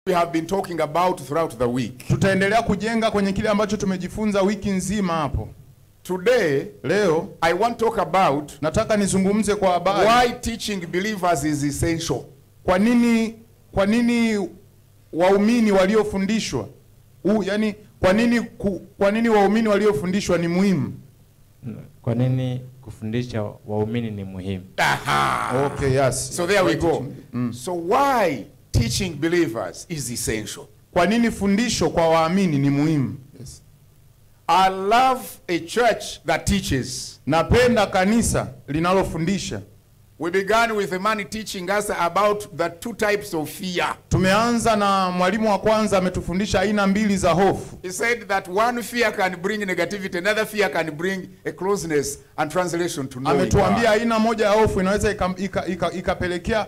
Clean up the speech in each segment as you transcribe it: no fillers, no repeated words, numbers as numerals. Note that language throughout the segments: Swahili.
we have been talking about throughout the week. Tutaendelea kujenga kwenye kile ambacho tumejifunza wiki nzima hapo. Today, leo I want to talk about nataka nizungumze kwa habari why teaching believers is essential. Kwa nini waumini waliofundishwa yani kwa nini waumini waliofundishwa ni muhimu? Kwa nini kufundisha waumini ni muhimu? Aha. Okay, yes. So there we go. So why teaching believers is essential? Kwa nini fundisho kwa waamini ni muhimu? Yes. I love a church that teaches. Napenda kanisa linalofundisha. We began with a man teaching us about the two types of fear. Tumeanza na mwalimu wa kwanza ametufundisha aina mbili za hofu. He said that one fear can bring negativity, another fear can bring a closeness and translation to knowing. Ametuambia aina moja ya hofu inaweza ikapelekea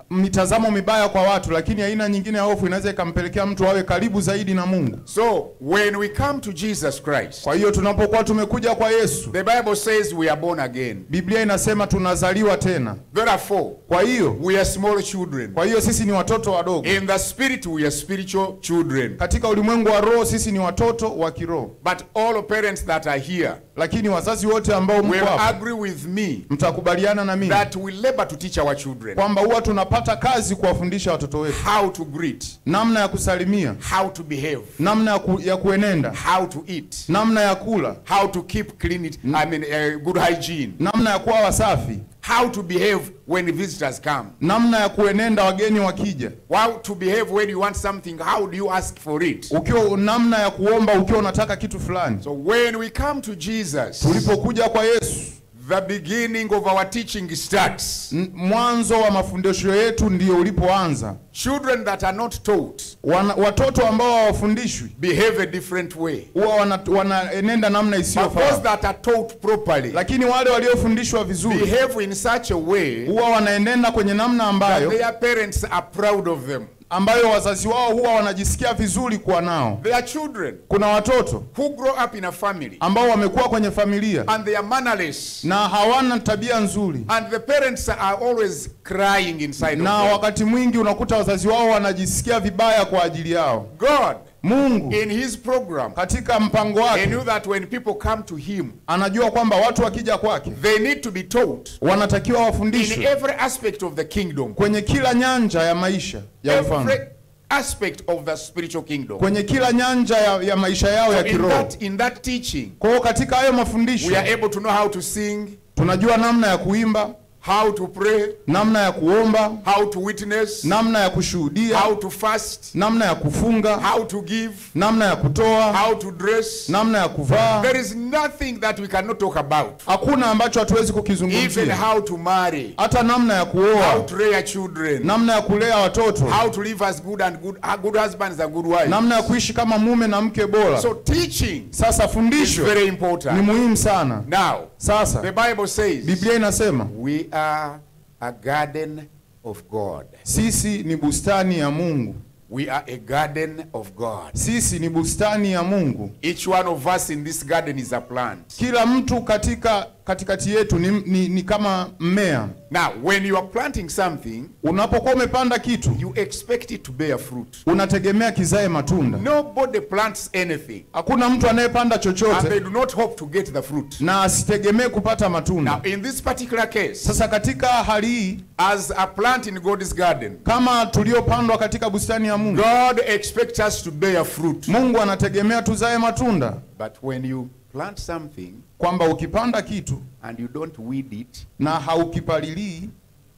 mitazamo mibaya kwa watu, lakini aina nyingine ya hofu inaweza ikampelekea mtu awe karibu zaidi na Mungu. So when we come to Jesus Christ, kwa hiyo tunapokuwa tumekuja kwa Yesu, the Bible says we are born again. Biblia inasema tunazaliwa tena. Therefore, kwa hiyo we are small children. Kwa hiyo sisi ni watoto wadogo. In the spirit we are spiritual children. Katika ulimwengu wa roho sisi ni watoto wa kiroho. But all parents that are here, lakini wazazi wote ambao mko hapa, will agree with me, mtakubaliana na mimi, that we labor to teach our children, kwamba huwa tunapata kazi kuwafundisha watoto wetu how to greet, namna ya kusalimia, how to behave, namna ya kuenenda, how to eat, namna ya kula, how to keep clean, good hygiene, namna ya kuwa wasafi, how to behave when visitors come, namna ya kuenenda wageni wakija, how to behave when you want something, how do you ask for it, ukiwa namna ya kuomba ukiwa unataka kitu fulani. So when we come to Jesus, tulipokuja kwa Yesu, the beginning of our teaching starts. Mwanzo wa mafundisho yetu ndio ulipoanza. Children that are not taught, watoto ambao hawafundishwi, behave a different way. Huwa wanaenenda namna isiyofaa. Those that are taught properly, lakini wale waliofundishwa vizuri, behave in such a way, huwa wanaenenda kwenye namna ambayo their parents are proud of them, ambayo wazazi wao huwa wanajisikia vizuri kuwa nao. Their children, kuna watoto who grow up in a family, ambao wamekuwa kwenye familia, and they are mannerless, na hawana tabia nzuri, and the parents are always crying inside na of them. Wakati mwingi unakuta wazazi wao wanajisikia vibaya kwa ajili yao. God, Mungu, in his program, katika mpango wake, he knew that when people come to him, anajua kwamba watu wakija kwake, they need to be taught, wanatakiwa wafundishwe in every aspect of the kingdom, kwenye kila nyanja ya maisha ya ufalme, every aspect of the spiritual kingdom, kwenye kila nyanja ya maisha yao ya kiroho. In that teaching, kwa hiyo katika hayo mafundisho, we are able to know how to sing, tunajua namna ya kuimba, how to pray, namna ya kuomba, how to witness, namna ya kushuhudia, how to fast, namna ya kufunga, how to give, namna ya kutoa, how to dress, namna ya kuvaa. There is nothing that we cannot talk about. Hakuna ambacho hatuwezi kukizungumzia. Even how to marry, hata namna ya kuoa, how to rear children, namna ya kulea watoto, how to live as good husbands and good wives, namna ya kuishi kama mume na mke bora. So teaching, sasa fundisho, is very important. Ni muhimu sana. Now, sasa the Bible says, Biblia inasema, we are a garden of God. Sisi ni bustani ya Mungu. We are a garden of God. Sisi ni bustani ya Mungu. Each one of us in this garden is a plant. Kila mtu katikati yetu ni kama mmea. Now, when you are planting something, unapokuwa umepanda kitu, you expect it to bear fruit. Unategemea kizae matunda. Nobody plants anything, hakuna mtu anayepanda chochote, and they do not hope to get the fruit, na asitegemee kupata matunda. Now, in this particular case, sasa katika hali hii, as a plant in God's garden, kama tuliopandwa katika bustani ya Mungu, God expects us to bear fruit. Mungu anategemea tuzae matunda. But when you plant something, kwamba ukipanda kitu and you don't weed it, na haukipalilii,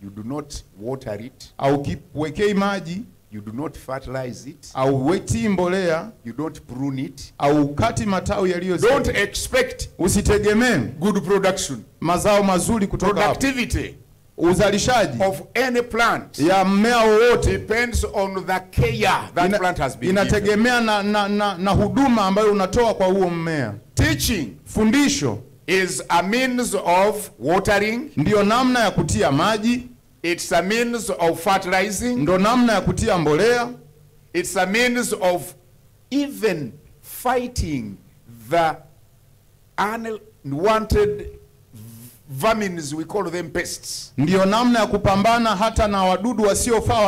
you do not water it, au kiwekei maji, you do not fertilize it, au weti mbolea, you don't prune it, au kati matawi yaliyo, don't expect usitegemee good production, mazao mazuri kutoka productivity. Uzalishaji of any plant ya mmea wowote depends on the care that plant has been inategemea na huduma ambayo unatoa kwa huo mmea. Teaching, fundisho, is a means of watering, ndio namna ya kutia maji. It's a means of fertilizing, ndio namna ya kutia mbolea. It's a means of even fighting the unwanted vermins, we call them pests. Ndio namna ya kupambana hata na wadudu wasiofaa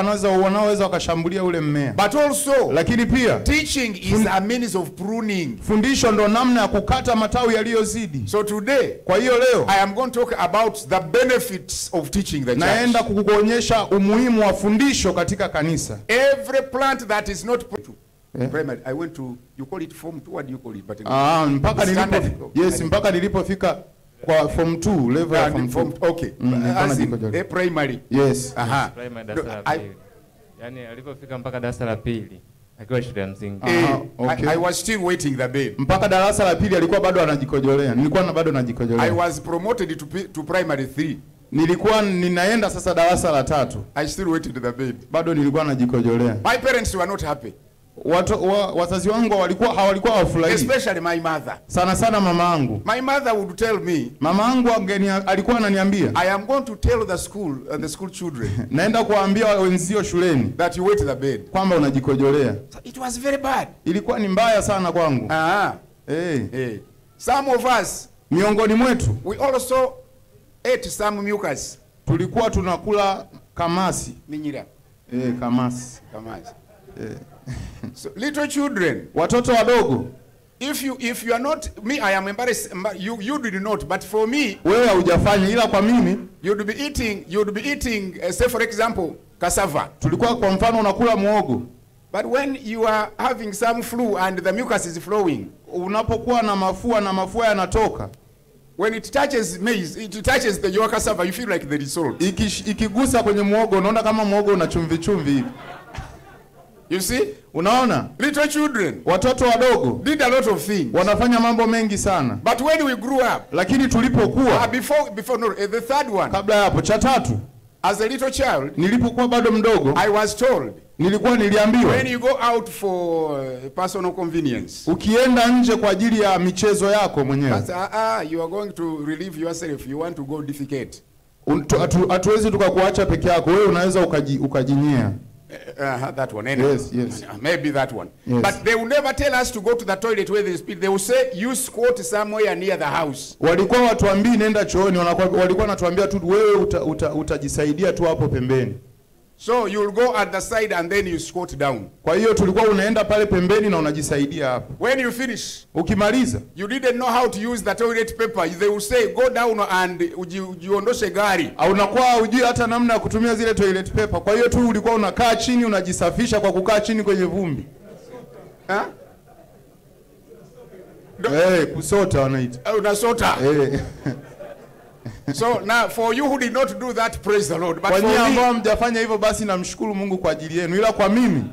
wanaoweza wakashambulia ule mmea. But also, lakini pia teaching is a means of pruning. Fundisho ndo namna ya kukata matawi yaliyozidi. So today, kwa hiyo leo I am going to talk about the benefits of teaching the church. Naenda kukuonyesha umuhimu wa fundisho katika kanisa. Every plant that is not primary, I went to, you call it form 2, what do you call it? But mpaka nilipofika kwa form 2, level ya form 2. Okay. Primary. Yes. Aha. Primary darasa la pili. Yaani alipofika mpaka darasa la pili akiwa shule ya msingi. Okay. I was still waiting the babe. Mpaka darasa la pili alikuwa bado anajikojolea. Nilikuwa bado najikojolea. I was promoted to primary 3. Nilikuwa ninaenda sasa darasa la 3. I still waited the babe. Bado nilikuwa najikojolea. My parents were not happy. Wazazi wangu hawalikuwa wafurahi. Especially my mother. Sana sana mama yangu. My mother would tell me. Mama yangu alikuwa ananiambia. I am going to tell the school children. Naenda kuambia wenzio shuleni. That you wait the bed. Kwamba unajikojolea. So it was very bad. Ilikuwa ni mbaya sana kwangu. Some of us. Miongoni mwetu. We also ate some mucus. Tulikuwa tunakula kamasi. Minyira. Kamasi. So little children, watoto wadogo, if you are not, me, I am embarrassed, you did not, but for me, wewe hujafanya, ila kwa mimi you'd be eating say for example cassava. Tulikuwa kwa mfano unakula muhogo. But when you are having some flu and the mucus is flowing, unapokuwa na mafua yanatoka, when it touches maize, it touches your cassava, you feel like there is salt. Ikigusa kwenye muhogo unaona kama muhogo una chumvi hivi. You see? Unaona? Little children, watoto wadogo, did a lot of things. Wanafanya mambo mengi sana. But when we grew up, lakini tulipokuwa, the third one, kabla hapo cha tatu, as a little child, nilipokuwa bado mdogo, I was told, niliambiwa, when you go out for personal convenience, ukienda nje kwa ajili ya michezo yako mwenyewe, you are going to relieve yourself, you want to go defecate. Hatuwezi tukakuacha peke yako, wewe unaweza ukajinyea. That one anyway. Yes. Maybe that one. Yes. But they will never tell us to go to the toilet where there is people. They will say you squat somewhere near the house. Walikuwa watuambii nenda chooni, walikuwa wanatuambia tu wewe utajisaidia tu hapo pembeni. So you will go at the side and then you squat down. Kwa hiyo tulikuwa unaenda pale pembeni na unajisaidia hapo. When you finish, ukimaliza, you didn't know how to use the toilet paper. They will say go down and ujiondoshe gari. Au unakuwa hujui hata namna ya kutumia zile toilet paper. Kwa hiyo tu ulikuwa unakaa chini unajisafisha kwa kukaa chini kwenye vumbi. Kusota wanaita. Unasota. So now for you who did not do that, praise the Lord. But kwa nyinyi ambao mjafanya hivyo basi namshukuru Mungu kwa ajili yenu, ila kwa mimi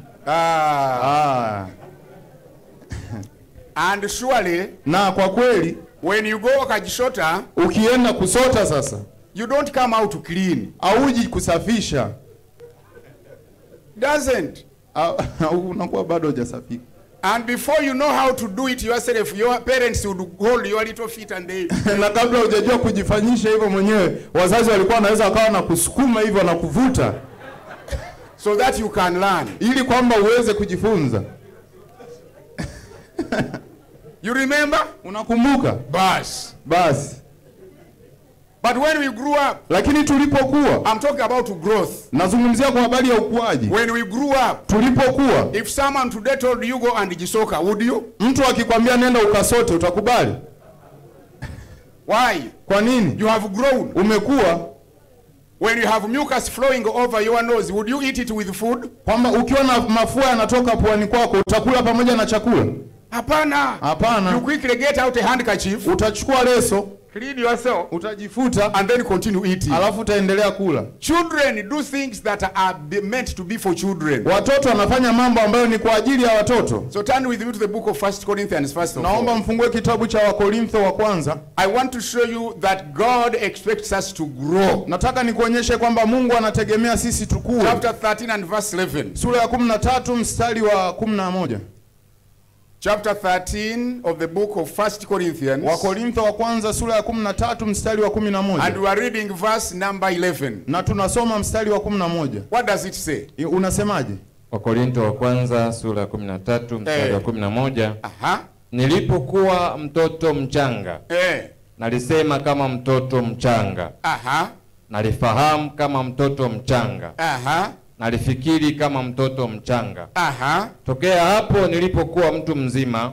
and surely, na kwa kweli, when you go ukajishota, ukienda kusota sasa, you don't come out clean. Auji kusafisha. Doesn't. Unakuwa bado hujasafika. And before you know how to do it yourself, your parents would hold your little feet and they na kabla hujajua kujifanyisha hivyo mwenyewe, wazazi walikuwa wanaweza wakawa na kusukuma hivyo na kuvuta, so that you can learn, ili kwamba uweze kujifunza. You remember? Unakumbuka? Bas. But when we grew up, lakini tulipokuwa, I'm talking about growth. Nazungumzia kwa habari ya ukuaji. When we grew up, tulipokuwa, if someone today told you go and jisoka, would you? Mtu akikwambia nenda ukasote, utakubali? Why? Kwa nini? You have grown. Umekuwa. When you have mucus flowing over your nose, would you eat it with food? Kwamba ukiwa na mafua yanatoka puani kwako, utakula pamoja na chakula? Hapana. You quickly get out a handkerchief. Utachukua leso, clean yourself, utajifuta, and then continue eating. Alafu utaendelea kula. Children do things that are meant to be for children. Watoto wanafanya mambo ambayo ni kwa ajili ya watoto. So turn with me to the book of 1 Corinthians first of all. Naomba mfungue kitabu cha Wakorintho wa kwanza. I want to show you that God expects us to grow. Nataka nikuonyeshe kwamba Mungu anategemea sisi tukue. Chapter 13 and verse 11. Sura ya 13 mstari wa 11. Chapter 13 of the book of 1 Corinthians. Wakorintho wa kwanza sura ya 13 mstari wa 11. And we are reading verse number 11. Na tunasoma mstari wa 11. What does it say? Unasemaje? Wakorintho wa kwanza sura ya 13 mstari wa 11. Aha. Nilipokuwa mtoto mchanga, nalisema kama mtoto mchanga. Nalifahamu kama mtoto mchanga. Nalifikiri kama mtoto mchanga. Tokea hapo nilipokuwa mtu mzima,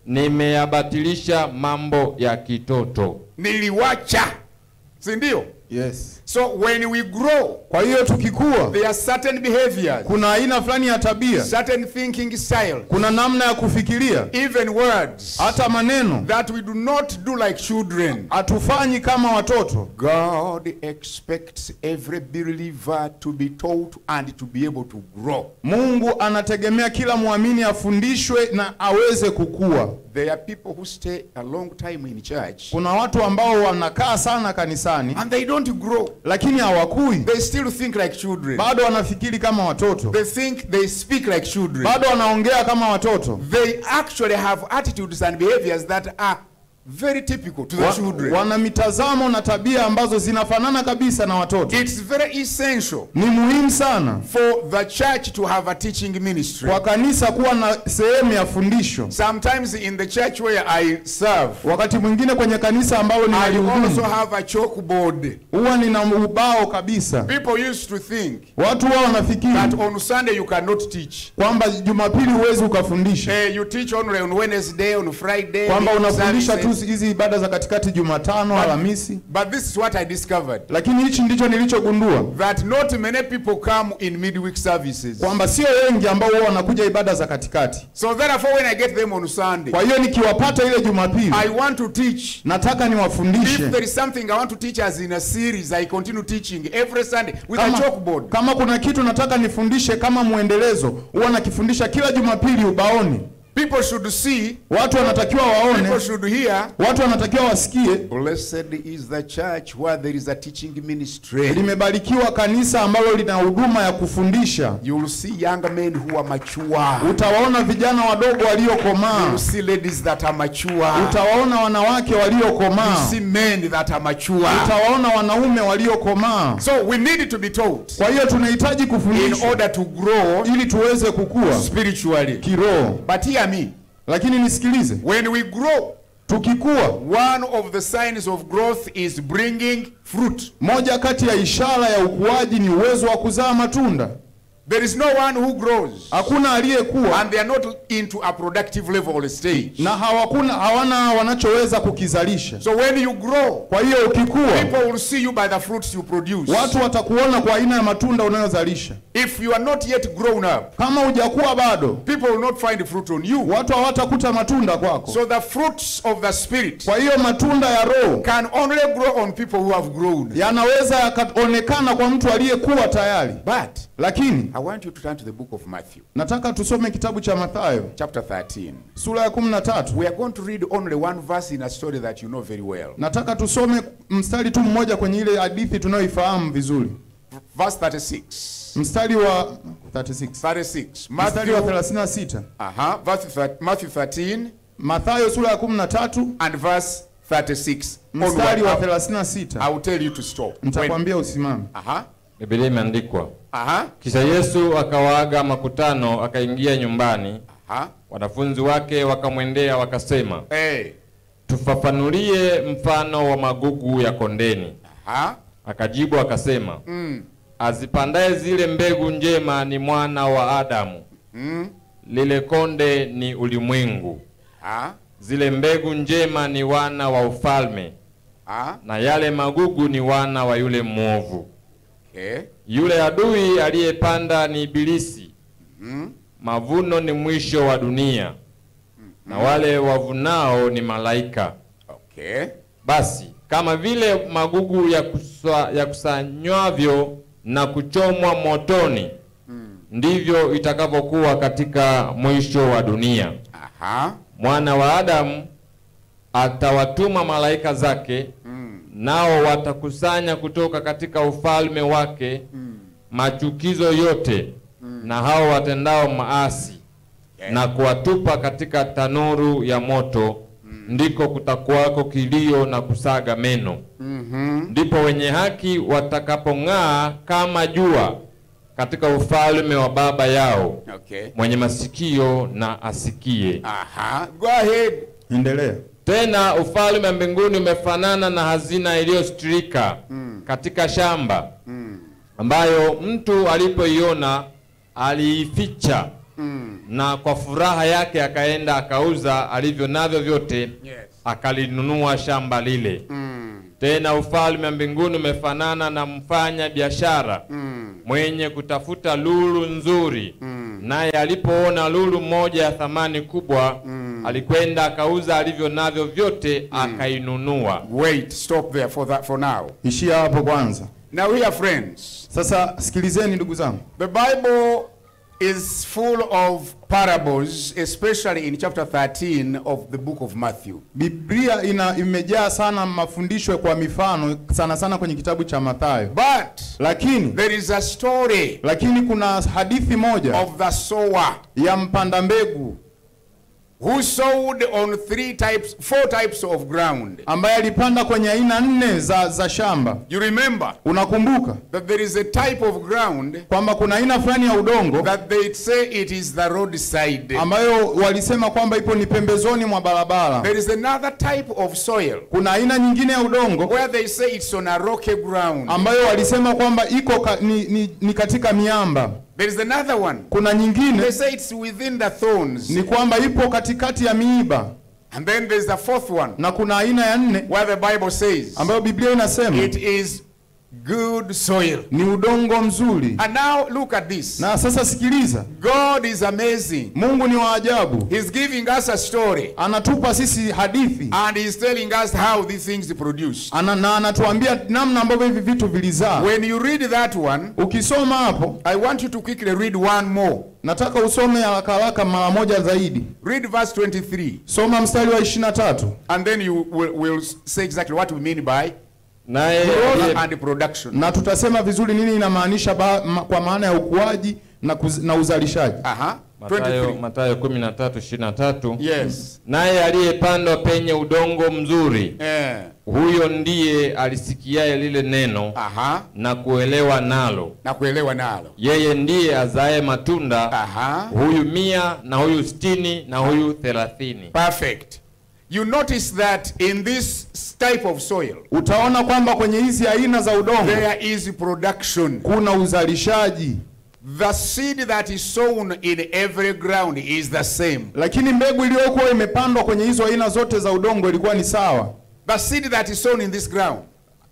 nimeyabatilisha mambo ya kitoto. Niliwacha. Si ndio? Yes. So when we grow, kwa hiyo tukikua, there are certain behaviors, kuna aina fulani ya tabia, certain thinking style, kuna namna ya kufikiria, even words, hata maneno, that we do not do like children. Hatufanyi kama watoto. God expects every believer to be taught and to be able to grow. Mungu anategemea kila muamini afundishwe na aweze kukua. There are people who stay a long time in church, kuna watu ambao wanakaa sana kanisani, and they don't grow, lakini hawakui. They still think like children. Bado wanafikiri kama watoto. They think, they speak like children. Bado wanaongea kama watoto. They actually have attitudes and behaviors that are very typical to the children. Wana mitazamo na tabia ambazo zinafanana kabisa na watoto. It's very essential, ni muhimu sana, for the church to have a teaching ministry. Kwa kanisa kuwa na sehemu ya fundisho. Sometimes in the church where I serve, wakati mwingine kwenye kanisa ambalo ninalihudumu, I also have a chalkboard. Huwa nina ubao kabisa. People used to think, watu wao wanafikiri, that on Sunday you cannot teach. Kwamba Jumapili huwezi ukafundisha. You teach only on Wednesday, on Friday. Kwamba unafundisha tu hizi ibada za katikati Jumatano, Alhamisi. But this is what I discovered. Lakini hichi ndicho nilichogundua. That not many people come in midweek services. Kwamba sio wengi ambao wao wanakuja ibada za katikati. So therefore when I get them on Sunday, kwa hiyo nikiwapata ile Jumapili, I want to teach. Nataka niwafundishe. If there is something I want to teach as in a series, I continue teaching every Sunday with a chalkboard. Kama kuna kitu nataka nifundishe kama muendelezo, huwa nakifundisha kila Jumapili ubaoni. People should see. Watu wanatakiwa waone. People should hear. Watu wanatakiwa wasikie. Blessed is the church where there is a teaching ministry. Limebarikiwa kanisa ambalo lina huduma ya kufundisha. You will see young men who are mature. Utawaona vijana wadogo waliokomaa. You will see ladies that are mature. Utawaona wanawake waliokomaa. You see men that are mature. Utawaona wanaume waliokomaa. So we need to be taught. Kwa hiyo tunahitaji kufundishwa in order to grow, ili tuweze kukua spiritually, kiroho. But hear me. Lakini nisikilize. When we grow, tukikua, one of the signs of growth is bringing fruit. Moja kati ya ishara ya ukuaji ni uwezo wa kuzaa matunda. There is no one who grows. Hakuna aliyekuwa. And they are not into a productive level or stage. Na hawana wanachoweza kukizalisha. So when you grow, kwa hiyo ukikua, people will see you by the fruits you produce. Watu watakuona kwa aina ya matunda unayozalisha. If you are not yet grown up, kama hujakuwa bado, people will not find fruit on you. Watu hawatakuta matunda kwako. So the fruits of the spirit, kwa hiyo matunda ya roho, can only grow on people who have grown. Yanaweza yakaonekana kwa mtu aliyekuwa tayari. But lakini I want you to turn to the book of Matthew. Nataka tusome kitabu cha Mathayo, chapter 13. Sura ya 13. We are going to read only one verse in a story that you know very well. Nataka tusome mstari tu mmoja kwenye ile hadithi tunayoifahamu vizuri. Verse 36. Mstari wa 36. Mstari wa 36. Matthew 13. Mathayo sura ya 13 and verse 36. Mstari wa 36. I will tell you to stop. Nitakwambia usimame. Biblia imeandikwa. Kisha Yesu akawaaga makutano, akaingia nyumbani. Wanafunzi wake wakamwendea wakasema, tufafanulie mfano wa magugu ya kondeni. Akajibu akasema, azipandaye zile mbegu njema ni mwana wa Adamu. Lile konde ni ulimwengu. Zile mbegu njema ni wana wa ufalme. Na yale magugu ni wana wa yule mwovu. Yule adui aliyepanda ni Ibilisi. Mavuno ni mwisho wa dunia. Na wale wavunao ni malaika. Basi kama vile magugu ya kusanywavyo na kuchomwa motoni, ndivyo itakavyokuwa katika mwisho wa dunia. Mwana wa Adamu atawatuma malaika zake, nao watakusanya kutoka katika ufalme wake machukizo yote na hao watendao maasi, na kuwatupa katika tanuru ya moto, ndiko kutakuwako kilio na kusaga meno. Ndipo wenye haki watakapong'aa kama jua katika ufalme wa Baba yao. Mwenye masikio na asikie. Go ahead. Endelea. Tena ufalme wa mbinguni umefanana na hazina iliyostrika katika shamba, ambayo mtu alipoiona aliificha, na kwa furaha yake akaenda akauza alivyo navyo vyote, akalinunua shamba lile. Tena ufalme wa mbinguni umefanana na mfanya biashara mwenye kutafuta lulu nzuri, naye alipoona lulu moja ya thamani kubwa, alikwenda akauza alivyo navyo vyote, akainunua. Wait, stop there for now. Ishia hapo kwanza. Now here, friends. Sasa sikilizeni ndugu zangu. The Bible is full of parables, especially in chapter 13 of the book of Matthew. Biblia imejaa sana mafundisho kwa mifano, sana sana kwenye kitabu cha Mathayo. But Lakini there is a story kuna hadithi moja of the sower ya mpanda mbegu who sowed on 4 types of ground. ambaye alipanda kwenye aina 4 za shamba. You remember Unakumbuka that there is a type of ground kwamba kuna aina fulani ya udongo that they say it is the roadside. ambayo walisema kwamba ipo ni pembezoni mwa barabara. There is another type of soil Kuna aina nyingine ya udongo where they say it's on a rocky ground. ambayo walisema kwamba iko ni katika miamba. There is another one. Kuna nyingine They say it's within the thorns. ni kwamba ipo katikati ya miiba. And then there's the fourth one, Na kuna aina ya 4 where the Bible says ambayo Biblia inasema it is good soil. ni udongo mzuri. And now look at this. Na sasa sikiliza, God is amazing. Mungu ni wa ajabu. He's giving us a story. Anatupa sisi hadithi. And he's telling us how these things produce. Na anatuambia namna ambavyo hivi vitu vilizaa. When you read that one, Ukisoma hapo, I want you to quickly read one more. nataka usome haraka haraka mara moja zaidi. Read verse 23. Soma mstari wa 23. And then you will say exactly what we mean by Naye growth and production. Na tutasema vizuri nini inamaanisha kwa maana ya ukuaji na uzalishaji. Mathayo 13:23. Yes. Naye aliyepandwa penye udongo mzuri, huyo ndiye alisikiaye lile neno na kuelewa nalo. Yeye ndiye azae matunda, huyu 100 na huyu 60 na huyu 30. Perfect. You notice that in this type of soil, utaona kwamba kwenye hizi aina za udongo there is production. Kuna uzalishaji. The seed that is sown in every ground is the same. Lakini mbegu iliyokuwa imepandwa kwenye hizo aina zote za udongo ilikuwa ni sawa. The seed that is sown in this ground,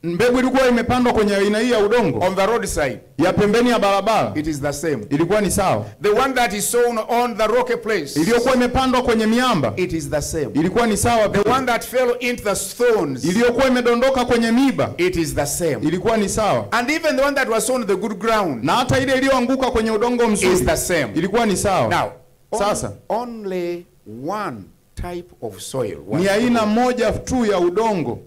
mbegu ilikuwa imepandwa kwenye aina hii ya udongo on the roadside, ya pembeni ya barabara, it is the same. Ilikuwa ni sawa. The one that is sown on the rocky place, iliyokuwa imepandwa kwenye miamba, it is the same. Ilikuwa ni sawa. The one that fell into the stones, iliyokuwa imedondoka kwenye miba, it is the same. Ilikuwa ni sawa. And even the one that was sown on the good ground, na hata ile iliyoanguka kwenye udongo mzuri, is the same. Ilikuwa ni sawa. Now, sasa only one type of soil, ni aina moja tu ya udongo,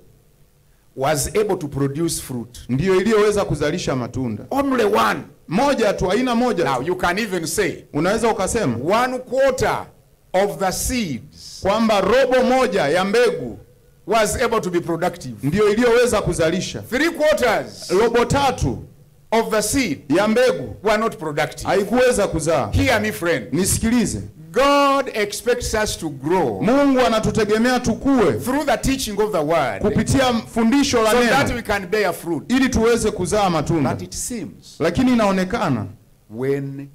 was able to produce fruit. Ndiyo iliyoweza kuzalisha matunda. Only one. Moja tu, aina moja. Now you can even say, unaweza ukasema 1/4 of the seeds, kwamba robo moja ya mbegu was able to be productive. Ndiyo iliyoweza kuzalisha. 3/4, robo tatu of the seed ya mbegu were not productive. Haikuweza kuzaa. Hear me, friend. Nisikilize. God expects us to grow. Mungu anatutegemea tukue through the teaching of the word, kupitia fundisho la so neno, that we can bear fruit, ili tuweze kuzaa matunda. But it seems, lakini inaonekana when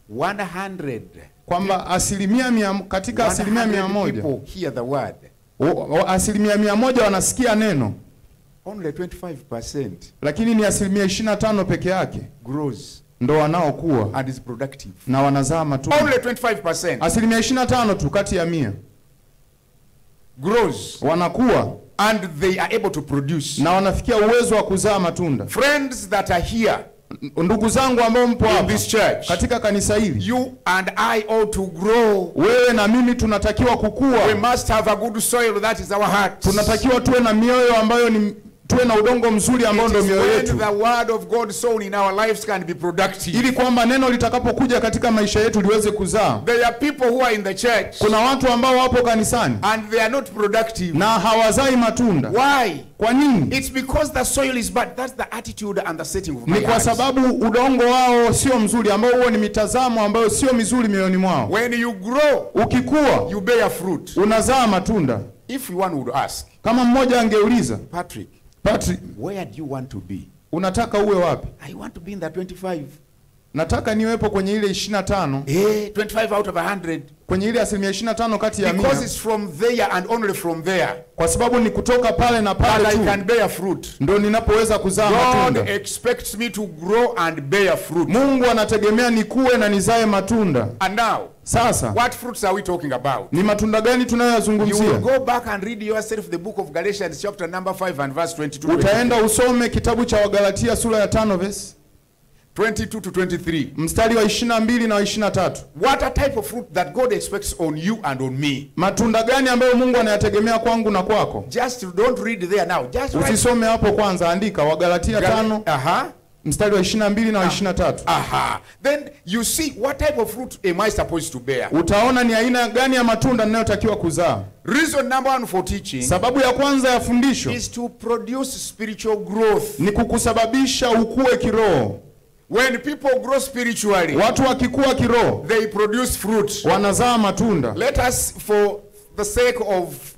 100 kwamba katika asilimia 100 people hear the word, asilimia 100 wanasikia neno, only 25%, lakini ni asilimia 25 peke yake grows, ndo wanaokuwa and is productive, na wanazaa matunda. Only 25%, asilimia 25 tu kati ya 100 grows, wanakuwa, and they are able to produce, na wanafikia uwezo wa kuzaa matunda. Friends that are here, ndugu zangu ambao mpo hapa katika kanisa hili, you and I ought to grow. Wewe na mimi tunatakiwa kukua. We must have a good soil, that is our heart. Tunatakiwa tuwe na mioyo ambayo tuwe na udongo mzuri ambao ndio mioyo yetu. The word of God sown in our lives can be productive. Ili kwamba neno litakapokuja katika maisha yetu liweze kuzaa. There are people who are in the church, kuna watu ambao wapo kanisani, and they are not productive, na hawazai matunda. Why? Kwa nini? It's because the soil is bad. That's the attitude and the setting of my heart. Ni kwa sababu udongo wao sio mzuri, ambao huo ni mitazamo ambayo sio mizuri mioyoni mwao. When you grow, ukikua, you bear fruit. Unazaa matunda. If one would ask, Kama mmoja angeuliza, Patrick, where do you want to be? Unataka uwe wapi? I want to be in the 25. Nataka niwepo kwenye ile 25. 25 out of 100. Kwenye ile 25% kati ya 100. Because it's from there and only from there. Kwa sababu ni kutoka pale na pale tu. I can bear fruit. Ndio ninapoweza kuzaa matunda. God expects me to grow and bear fruit. Mungu anategemea nikue na nizae matunda. And now, sasa, what fruits are we talking about? Ni matunda gani tunayoyazungumzia? You will go back and read yourself the book of Galatians chapter number 5 and verse 22. Utaenda usome kitabu cha Wagalatia sura ya 5 verse 22 to 23. Mstari wa 22 na 23. What a type of fruit that God expects on you and on me. Matunda gani ambayo Mungu anayategemea kwangu na kwako? Just don't read there now. Just usisome hapo kwanza, andika Wagalatia 5. Mstari wa 22 na 23. Then you see what type of fruit am I supposed to bear? Utaona ni aina gani ya matunda ninayotakiwa kuzaa. Reason number 1 for teaching. Sababu ya kwanza ya fundisho is to produce spiritual growth. Ni kukusababisha ukue kiroho. When people grow spiritually, watu wakikua kiroho, they produce fruit. Wanazaa matunda. Let us, for the sake of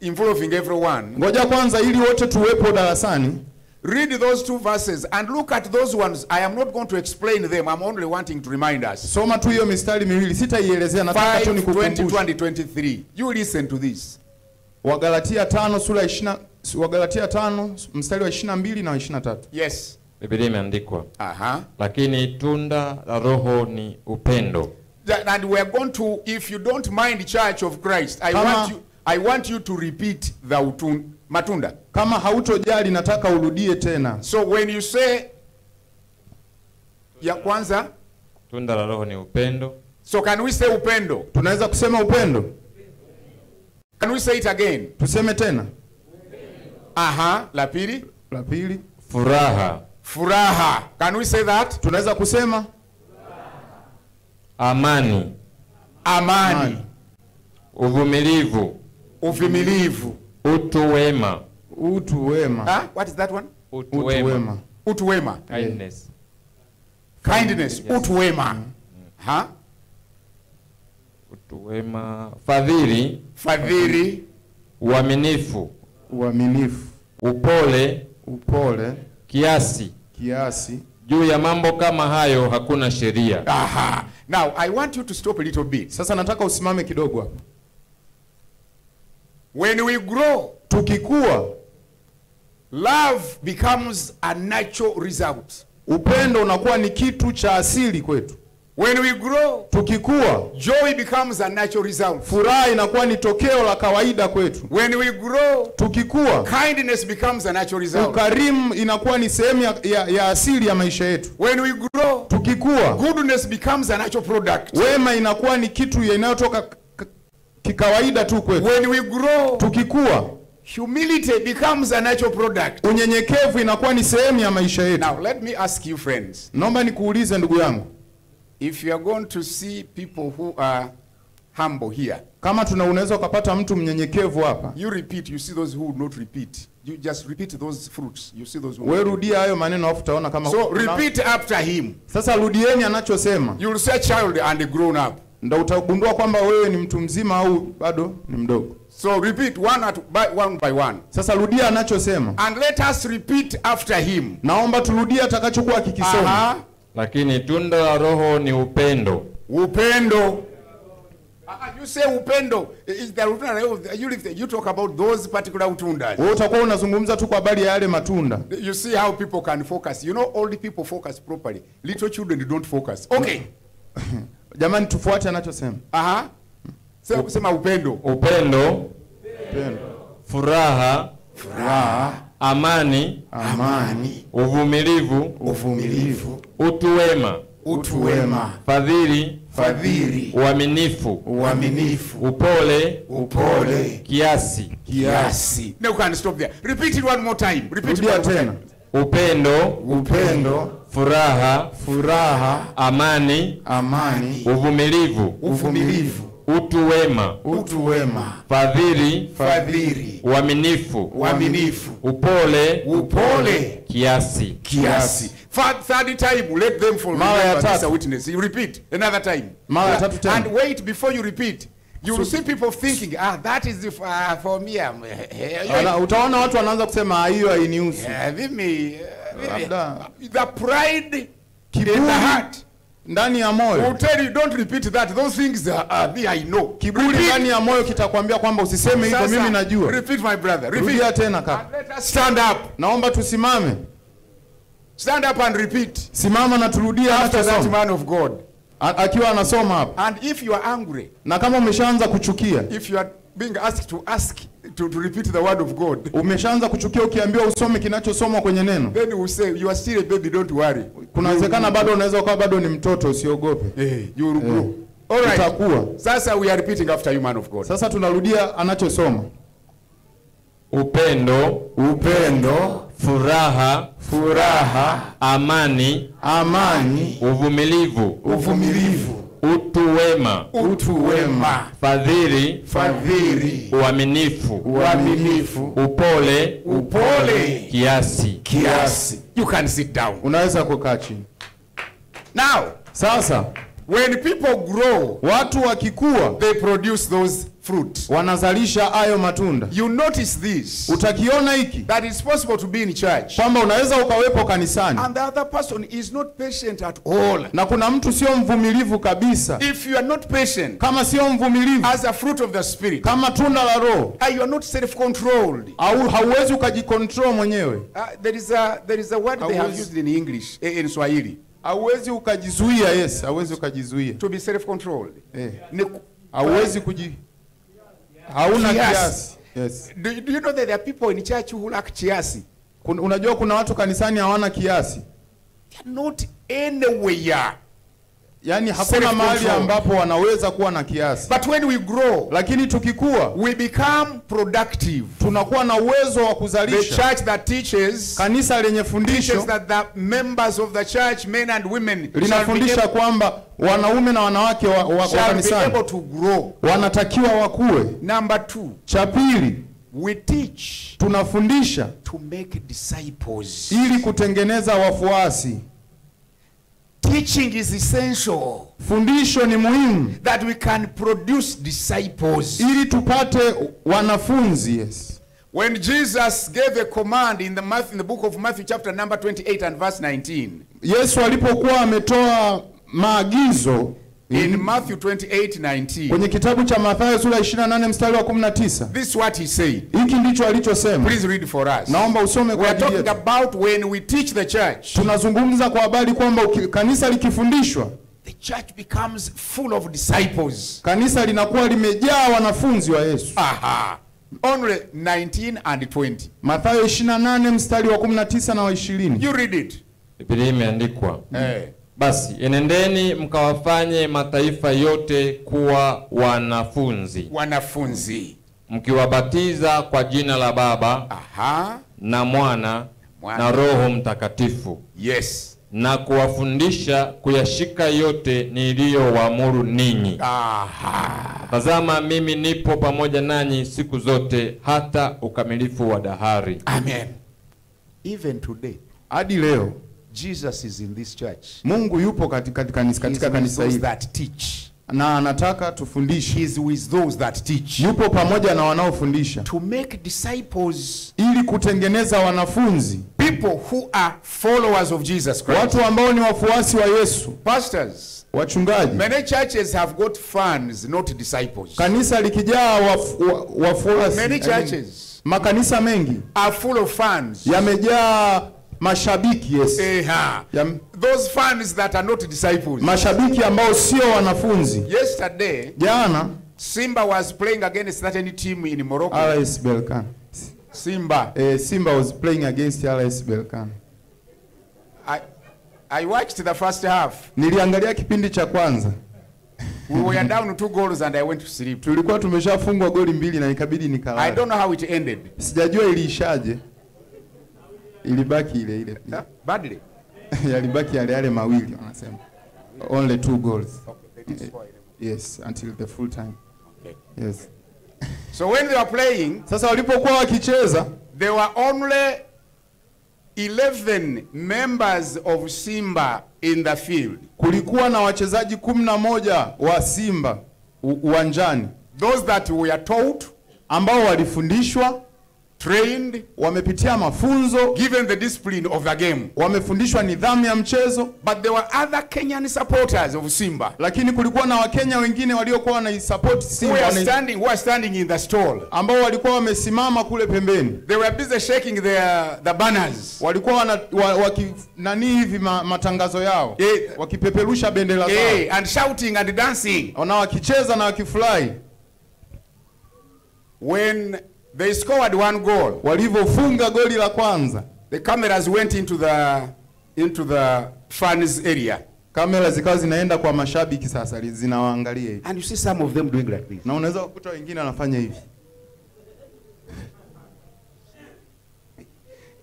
involving everyone, ngoja kwanza ili wote tuwepo darasani, read those 2 verses and look at those ones. I am not going to explain them. I'm only wanting to remind us. Soma tu hiyo mistari miwili, sitaielezea, nataka tu nikukumbushe. 5:20-23. You listen to this. Wagalatia 5 sura 20, Wagalatia 5 mstari wa 22 na 23. Yes. Biblia imeandikwa. Lakini tunda la Roho ni upendo. And we are going to, if you don't mind, Church of Christ, I want you to repeat the matunda. Kama hautojali nataka urudie tena. So when you say ya kwanza, tunda la Roho ni upendo. So can we say upendo? Tunaweza kusema upendo. Can we say it again? Tuseme tena. La pili? La pili. Furaha. Furaha. Can we say that? Tunaweza kusema amani. Amani. Uvumilivu. Uvumilivu. Utu wema. Utu wema. What is that one? Utu wema. Utu wema. Kindness. Kindness. Yes. Utu wema. Utu wema. Fadhili. Fadhili. Uaminifu. Uaminifu. Upole. Upole. Kiasi. Kiasi. Juu ya mambo kama hayo hakuna sheria. Now I want you to stop a little bit. Sasa nataka usimame kidogo hapa. When we grow, tukikua, love becomes a natural result. Upendo unakuwa ni kitu cha asili kwetu. When we grow, tukikua, joy becomes a natural result. Furaha inakuwa ni tokeo la kawaida kwetu. When we grow, tukikua, kindness becomes a natural result. Ukarimu inakuwa ni sehemu ya asili ya maisha yetu. When we grow, tukikua, goodness becomes a natural product. Wema inakuwa ni kitu inayotoka kikawaida tu kwetu. When we grow, tukikua, humility becomes a natural product. Unyenyekevu inakuwa ni sehemu ya maisha yetu. Now let me ask you friends. Naomba nikuulize ndugu yangu. If you are going to see people who are humble here, kama unaweza kupata mtu mnyenyekevu hapa, you repeat, you see those who would not repeat. You just repeat those fruits. You see those who. Wewe rudia hayo maneno afu utaona kama. So repeat after him. Sasa rudieni anachosema. You will say child and grown up. Ndio utagundua kwamba wewe ni mtu mzima au bado ni mdogo. So repeat one by one. Sasa rudia anachosema. And let us repeat after him. Naomba turudie atakachokuwa kikisoma. Lakini tunda la Roho ni upendo. Upendo. You say upendo. Is there you talk about those particular utundas. Wewe utakuwa unazungumza tu kwa habari ya yale matunda. You see how people can focus. You know old people focus properly. Little children don't focus. Okay. Jamani tufuate anachosema. Sema upendo. Upendo. Furaha. Amani. Uvumilivu. Utu wema. Fadhili. Uaminifu. Upole. Kiasi. Now you can stop there. Repeat it one more time. Repeat it tena. Upendo. Furaha. Amani. Uvumilivu. Utu wema. Fadhili. Uaminifu. Upole. Kiasi. Third time, let them follow. Mara ya tatu. Witness. You repeat another time. Mara ya tatu tena. And wait before you repeat. You will see people thinking, that is for me. Utaona watu wanaanza kusema hiyo hainihusu. The pride in the heart, ndani ya moyo, will tell you don't repeat that. Those things I know. Kiburi ndani ya moyo kitakwambia kwamba usiseme hivyo, mimi najua. Repeat, my brother. Repeat. Rudia tena kaka. Let us stand up. Naomba tusimame. Stand up and repeat. Simama na turudia after hata that man of God. Akiwa anasoma hapa. And if you are angry, na kama umeshaanza kuchukia, if you are being asked to repeat the word of God, umeshaanza kuchukia ukiambiwa usome kinachosomwa kwenye neno, then you will say you are still a baby, don't worry. Kunawezekana bado unaweza ukawa bado ni mtoto, usiogope. You will grow. All right. Utakuwa. Sasa we are repeating after you, man of God. Sasa tunarudia anachosoma. Upendo, furaha, amani, uvumilivu, utu wema, fadhili, uaminifu, upole, kiasi. You can sit down. Unaweza kukaa chini. Now, sasa when people grow, watu wakikua, they produce those fruit. Wanazalisha hayo matunda. You notice this. Utakiona hiki, that it's possible to be in church, kwamba unaweza ukawepo kanisani, and the other person is not patient at all. Na kuna mtu sio mvumilivu kabisa. If you are not patient, kama sio mvumilivu, as a fruit of the spirit, kama tunda la Roho, you are not self-controlled. Au hauwezi ukajicontrol mwenyewe. There is a word they have used in English, in Swahili. Hauwezi ukajizuia. Yes, hauwezi ukajizuia. To be self-controlled. Hauwezi hauna kiasi. Yes. Do you know that there are people in church who lack kiasi? Unajua kuna watu kanisani hawana kiasi. They are not anywhere. Yani hakuna mahali ambapo wanaweza kuwa na kiasi. But when we grow, lakini tukikua, we become productive. Tunakuwa na uwezo wa kuzalisha. The church that teaches, kanisa lenye fundisho, teaches that the members of the church, men and women, linafundisha kwamba wanaume na wanawake wa kanisani able to grow. Wanatakiwa wakue. Number 2. Cha pili, we teach, tunafundisha to make disciples, ili kutengeneza wafuasi. Teaching is essential. Fundisho ni muhimu, that we can produce disciples, ili tupate wanafunzi. Yes. When Jesus gave a command in the book of Matthew chapter number 28 and verse 19. Yesu alipokuwa ametoa maagizo in Matthew 28:19. Kwenye kitabu cha Mathayo sura 28 mstari wa 19. This is what he said. Hiki ndicho alichosema. Please read for us. Naomba usome kwa ajili yetu. We are talking about when we teach the church. Tunazungumza kwa habari kwamba kanisa likifundishwa, the church becomes full of disciples. Kanisa linakuwa limejaa wanafunzi wa Yesu. Aha. Only 19 and 20. Mathayo 28 mstari wa 19 na wa 20. You read it. Biblia imeandikwa. Basi enendeni mkawafanye mataifa yote kuwa wanafunzi. Wanafunzi. Mkiwabatiza kwa jina la Baba, na Mwana, na Roho Mtakatifu. Yes. Na kuwafundisha kuyashika yote niliyowaamuru ninyi. Tazama mimi nipo pamoja nanyi siku zote hata ukamilifu wa dahari. Amen. Even today, hadi leo, Jesus is in this church. Mungu yupo katika kanisa hili. That teach. Na anataka tufundishe. He is with those that teach. Yupo pamoja na wanaofundisha. To make disciples, ili kutengeneza wanafunzi. People who are followers of Jesus Christ. Watu ambao ni wafuasi wa Yesu. Pastors. Wachungaji. Many churches have got fans, not disciples. Kanisa likijaa wafuasi. Many churches. Makanisa mengi are full of fans. Yamejaa mashabiki. Yes. Those fans that are not disciples. Mashabiki ambao sio wanafunzi. Yesterday, jana, Simba was playing against certain team in Morocco. RS Berkane. Simba. Simba was playing against RS Berkane. I watched the first half. Niliangalia kipindi cha kwanza. We were down 2 goals and I went to sleep. Tulikuwa tumeshafungwa goli 2 na ikabidi nikalala. I don't know how it ended. Sijajua iliishaje. Ilibaki ile ile. Badly. Yalibaki yale mawili wanasema. Only 2 goals. Okay, yes, until the full time. Okay. Yes. So when they were playing, sasa walipokuwa wakicheza, there were only 11 members of Simba in the field. Kulikuwa na wachezaji 11 wa Simba uwanjani. those that were taught, ambao walifundishwa, trained, wamepitia mafunzo, given the discipline of the game. wamefundishwa nidhamu ya mchezo. But there were other Kenyan supporters of Simba Lakini kulikuwa na Wakenya wengine waliokuwa wanaisupport who Simba, were standing in the stall. ambao walikuwa wamesimama kule pembeni. They were busy shaking the banners. Walikuwa nani hivi matangazo yao, wakipeperusha bendera zao, And shouting and dancing. na wakicheza na wakifurahi. When they scored one goal, Walivyofunga goli la kwanza, the cameras went into the fans area. kamera zikawa zinaenda kwa mashabiki, sasa zinawaangalia hivi. And you see some of them doing like this. Na unaweza kukuta wengine wanafanya hivi.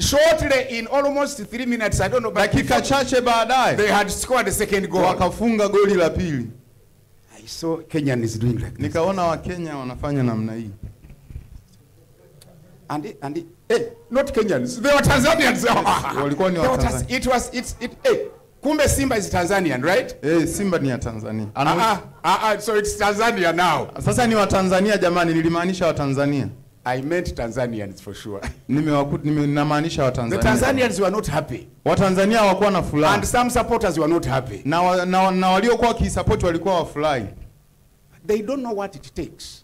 Shortly, in almost 3 minutes, I don't know, but Dakika chache baadaye they had scored the second goal. wakafunga goli la pili. I saw Kenyans doing like this. Nikaona Wakenya wanafanya namna hii. Not Kenyans, they were Tanzanians. Walikuwa ni Watanzania. Kumbe Simba is Tanzanian, right? Simba ni ya Tanzania. So it's Tanzania now. Sasa ni wa Tanzania jamani, nilimaanisha wa Tanzania. I meant Tanzanians for sure. Nimemaanisha wa Tanzania. The Tanzanians were not happy. Wa Tanzania hawakuwa na furaha. And some supporters were not happy. Na waliokuwa wakisupport walikuwa wafurahi. They don't know what it takes.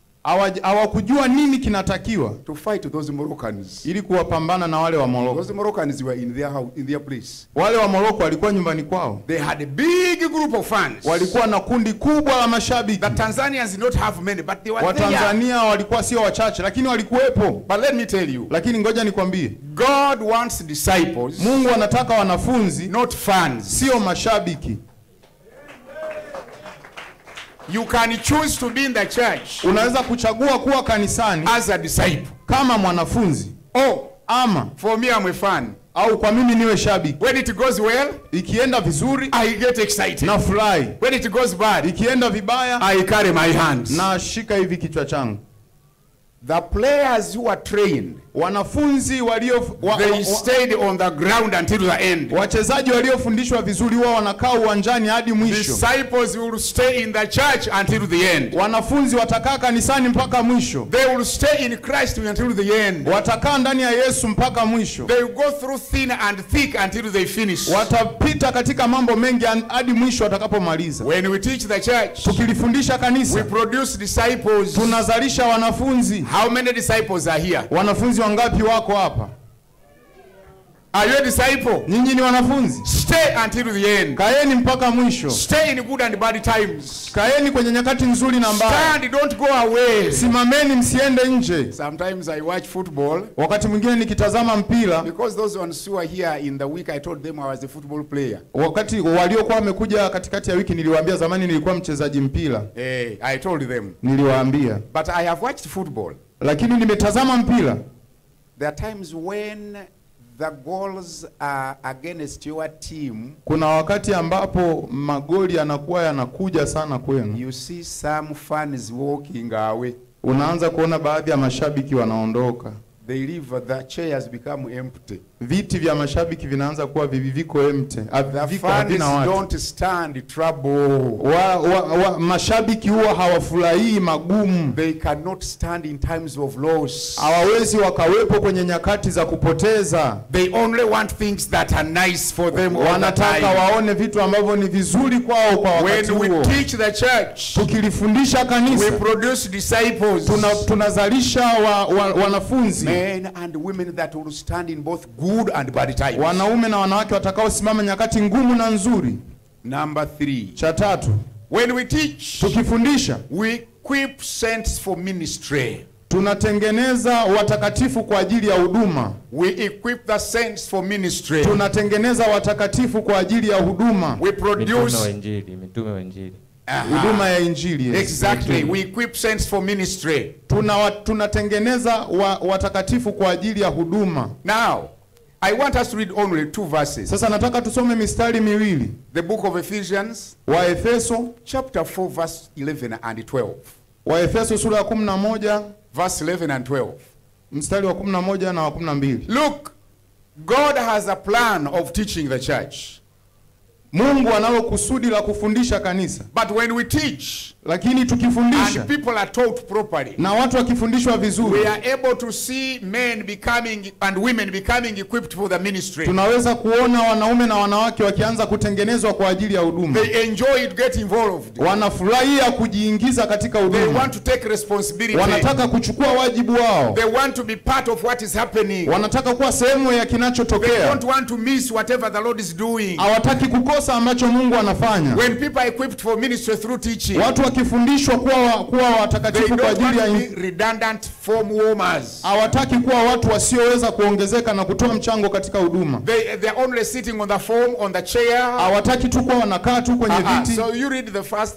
Hawakujua nini kinatakiwa to fight those Moroccans. Ili kuwapambana na wale wa Morocco. Those Moroccans were in their house, in their place. Wale wa Morocco walikuwa nyumbani kwao. They had a big group of fans. Walikuwa na kundi kubwa la mashabiki. The Tanzanians did not have many, but they were there. Watanzania walikuwa sio wachache, lakini walikuwepo. But let me tell you. Lakini ngoja nikwambie. God wants disciples. Mungu anataka wanafunzi, not fans. Sio mashabiki. You can choose to be in the church. Unaweza kuchagua kuwa kanisani as a disciple. Kama mwanafunzi. Ama for me I'm a fan. Au kwa mimi niwe shabiki. When it goes well, ikienda vizuri, I get excited. Na furahi. When it goes bad, ikienda vibaya, I carry my hands. Na shika hivi kichwa changu. The players who are trained, wanafunzi they stayed on the ground until the end. Wachezaji waliofundishwa vizuri wao wanakaa uwanjani hadi mwisho. Disciples will stay in the church until the end. Wanafunzi watakaa kanisani mpaka mwisho. They will stay in Christ until the end. Watakaa ndani ya Yesu mpaka mwisho. They will go through thin and thick until they finish. Watapita katika mambo mengi hadi mwisho watakapomaliza. When we teach the church, tukilifundisha kanisa, we produce disciples. Tunazalisha wanafunzi. How many disciples are here? Wanafunzi wangapi wako hapa? Are you a disciple? Nyinyi ni wanafunzi. Stay until the end. Kaeni mpaka mwisho. Stay in good and bad times. Kaeni kwenye nyakati nzuri na mbaya. Stand, don't go away. Simameni, msiende nje. Sometimes I watch football. Wakati mwingine nikitazama mpira. Because those ones who are here in the week, I told them I was a football player. Wakati waliokuwa wamekuja katikati ya wiki niliwaambia zamani nilikuwa mchezaji mpira. I told them. Niliwaambia. But I have watched football. Lakini nimetazama mpira. There are times when the goals are against your team. Kuna wakati ambapo magoli yanakuwa yanakuja sana kwenu. You see some fans walking away. Unaanza kuona baadhi ya mashabiki wanaondoka. They leave, the chairs become empty. Viti vya mashabiki vinaanza kuwa viko empty. The fans don't stand trouble. Mashabiki huwa hawafurahii magumu. They cannot stand in times of loss. Hawawezi wakawepo kwenye nyakati za kupoteza. They only want things that are nice for them. Wanataka waone vitu ambavyo ni vizuri kwao kwa wakati huo. When we teach the church, tukilifundisha kanisa, we produce disciples. Tunazalisha wanafunzi. Men and women that will stand in both good and bad times. Wanaume na wanawake watakao simama nyakati ngumu na nzuri. Number 3. Cha tatu. When we teach, tukifundisha, we equip saints for ministry. Tunatengeneza watakatifu kwa ajili ya huduma. We equip the saints for ministry. Tunatengeneza watakatifu kwa ajili ya huduma. We produce mitume wa injili. Huduma ya injili. Yes. Exactly. We equip saints for ministry. Tunatengeneza watakatifu kwa ajili ya huduma. Now, I want us to read only 2 verses. Sasa nataka tusome mistari miwili. The book of Ephesians, Waefeso chapter 4 verse 11 and 12. Waefeso sura ya 11 verse 11 and 12. Mstari wa 11 na wa 12. Look, God has a plan of teaching the church. Mungu analo kusudi la kufundisha kanisa. But when we teach, lakini tukifundisha, and people are taught properly, na watu wakifundishwa vizuri, we are able to see men becoming and women becoming equipped for the ministry. Tunaweza kuona wanaume na wanawake wakianza kutengenezwa kwa ajili ya huduma. They enjoy it, get involved. Wanafurahia kujiingiza katika huduma. They want to take responsibility. Wanataka kuchukua wajibu wao. They want to be part of what is happening. Wanataka kuwa sehemu ya kinachotokea. They don't want to miss whatever the Lord is doing. Hawataki kukosa ambacho Mungu anafanya. When people are equipped for ministry through teaching, watu wakifundishwa kuwa watakatifu kwa ajili ya redundant form warmers. Hawataki kuwa watu wasioweza kuongezeka na kutoa mchango katika huduma. They are only sitting on the form, on the chair. Hawataki tu kuwa wanakaa tu kwenye viti. So you read the first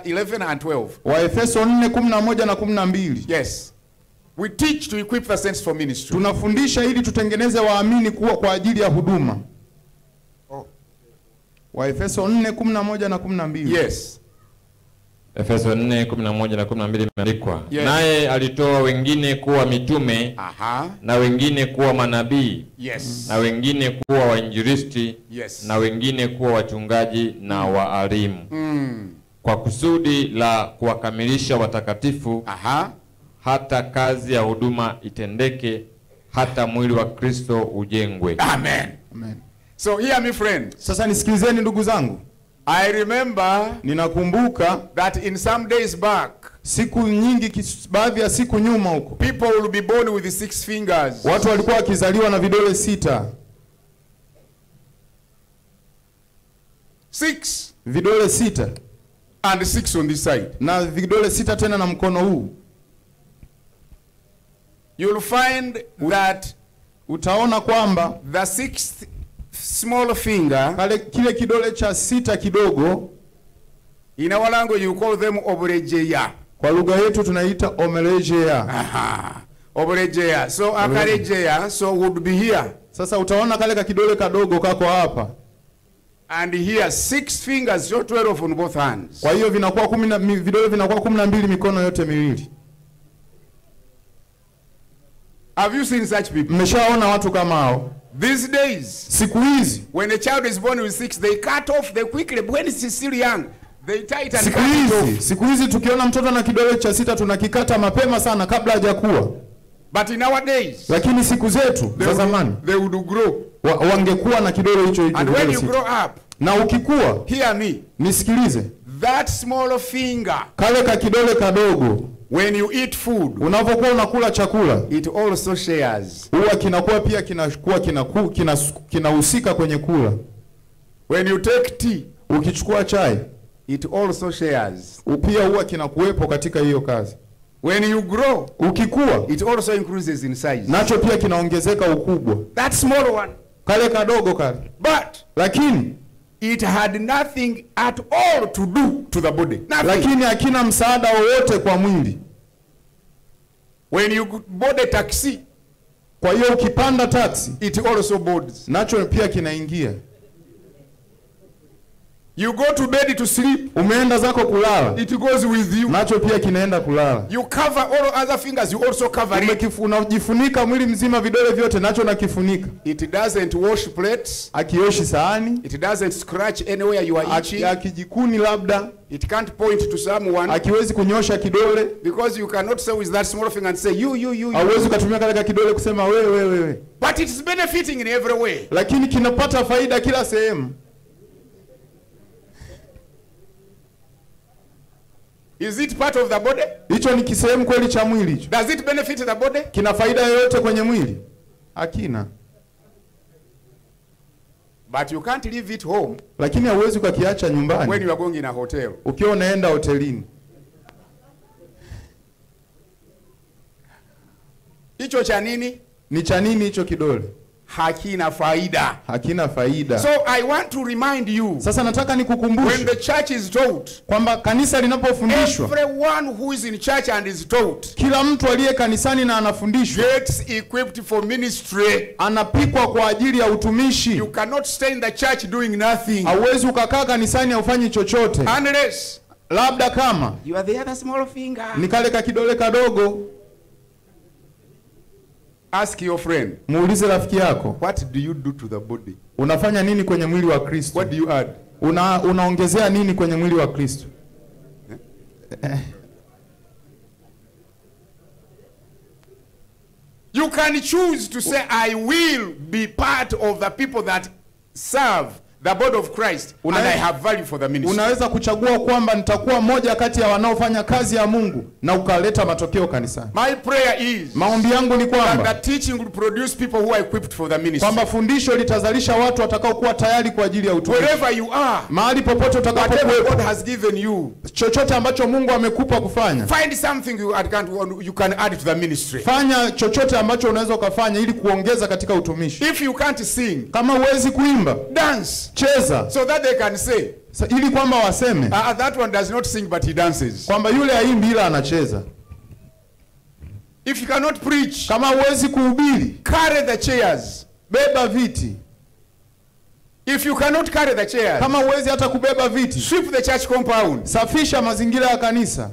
11 and 12. Waefeso 4:11 na 12. Yes. We teach to equip the saints for ministry. Tunafundisha ili tutengeneze waamini kuwa kwa ajili ya huduma. Waefeso 4:11 na 12. Yes. Efeso 4:11 na 12 imeandikwa, yes. Naye alitoa wengine kuwa mitume, na wengine kuwa manabii, yes. na wengine kuwa wainjilisti, yes. na wengine kuwa wachungaji na waalimu, kwa kusudi la kuwakamilisha watakatifu, hata kazi ya huduma itendeke, hata mwili wa Kristo ujengwe. Amen. Amen. So hear me, friend. Sasa nisikilizeni ndugu zangu. I remember, ninakumbuka that in some days back, siku nyingi, baadhi ya siku nyuma huko, people will be born with 6 fingers. Watu walikuwa wakizaliwa na vidole 6. 6. Vidole 6. And 6 on this side. Na vidole 6 tena na mkono huu. You'll find that utaona kwamba the 6th small finger, kile kidole cha 6 kidogo, in our language you call them obrejea. Kwa lugha yetu tunaita omerejea. Obrejea. So akarejea, so would be here. Sasa utaona kale kidole kadogo kako hapa. And here 6 fingers, so 12 on both hands. Kwa hiyo vinakuwa vidole vinakuwa 12 mikono yote miwili. Have you seen such people? Mmeshaona watu kama hao? These days, siku hizi, when a child is born with 6, they cut off they quickly. When it's still young, they tie it and cut it off. Siku hizi tukiona mtoto na kidole cha 6 tunakikata mapema sana kabla hajakuwa. But in our days, lakini siku zetu za zamani, they would grow. Wangekuwa na kidole hicho hicho. And when you grow up, na ukikua, hear me, nisikilize, that small finger, kale ka kidole kadogo, when you eat food, unapokuwa unakula chakula, it also shares. Huwa kinakuwa pia kinahusika kwenye kula. When you take tea, ukichukua chai, it also shares. Pia huwa kinakuwepo katika hiyo kazi. When you grow, ukikua, it also increases in size. Nacho pia kinaongezeka ukubwa. That small one, kale kadogo kale. But lakini it had nothing at all to do to the body. Nothing. Lakini hakina msaada wowote kwa mwili. When you board a taxi, kwa hiyo ukipanda taxi, it also boards. Nacho pia kinaingia. You go to bed to sleep, umeenda zako kulala, it goes with you. Nacho pia kinaenda kulala. You cover all other fingers, you also cover it. Unajifunika mwili mzima, vidole vyote nacho nakifunika. It doesn't wash plates, akioshi sahani. It doesn't scratch anywhere you are eating. Akijikuni labda, it can't point to someone. Akiwezi kunyosha kidole, because you cannot say with that small finger and say you. Hawezi kutumia kale kidole kusema wewe. But it's benefiting in every way. Lakini kinapata faida kila sehemu. Is it part of the body? Hicho ni kisehemu kweli cha mwili hicho. Does it benefit the body? Kina faida yoyote kwenye mwili? Hakina. But you can't leave it home. Lakini hauwezi kukiacha nyumbani. When you are going in a hotel. Ukiwa unaenda hotelini. Hicho cha nini? Ni cha nini hicho kidole? Hakina faida. Hakina faida. So I want to remind you. Sasa nataka nikukumbushe. When the church is taught, kwamba kanisa linapofundishwa, everyone who is in church and is taught, kila mtu aliye kanisani na anafundishwa, gets equipped for ministry. Anapikwa kwa ajili ya utumishi. You cannot stay in the church doing nothing. Hauwezi ukakaa kanisani ufanye chochote. Unless, labda kama you are the other small finger. Ni kale ka kidole kadogo. Ask your friend. Muulize rafiki yako. What do you do to the body? Unafanya nini kwenye mwili wa Kristo? What do you add? Unaongezea nini kwenye mwili wa Kristo? You can choose to say, I will be part of the people that serve the body of Christ, and I have value for the ministry. Unaweza kuchagua kwamba nitakuwa moja kati ya wanaofanya kazi ya Mungu na ukaleta matokeo kanisani. My prayer is, maombi yangu ni kwamba that the teaching will produce people who are equipped for the ministry. Kwamba fundisho litazalisha watu watakao kuwa tayari kwa ajili ya utumishi. Wherever you are, mahali popote utakapokuwa, God has given you, chochote ambacho Mungu amekupa kufanya, find something you can add to the ministry. Fanya chochote ambacho unaweza kufanya ili kuongeza katika utumishi. If you can't sing, kama huwezi kuimba, dance, cheza, so that they can say, ili kwamba waseme, that one does not sing but he dances. Kwamba yule haimbi ila anacheza. If you cannot preach, kama huwezi kuhubiri, carry the chairs, beba viti. If you cannot carry the chairs, kama huwezi hata kubeba viti, sweep the church compound. Safisha mazingira ya kanisa.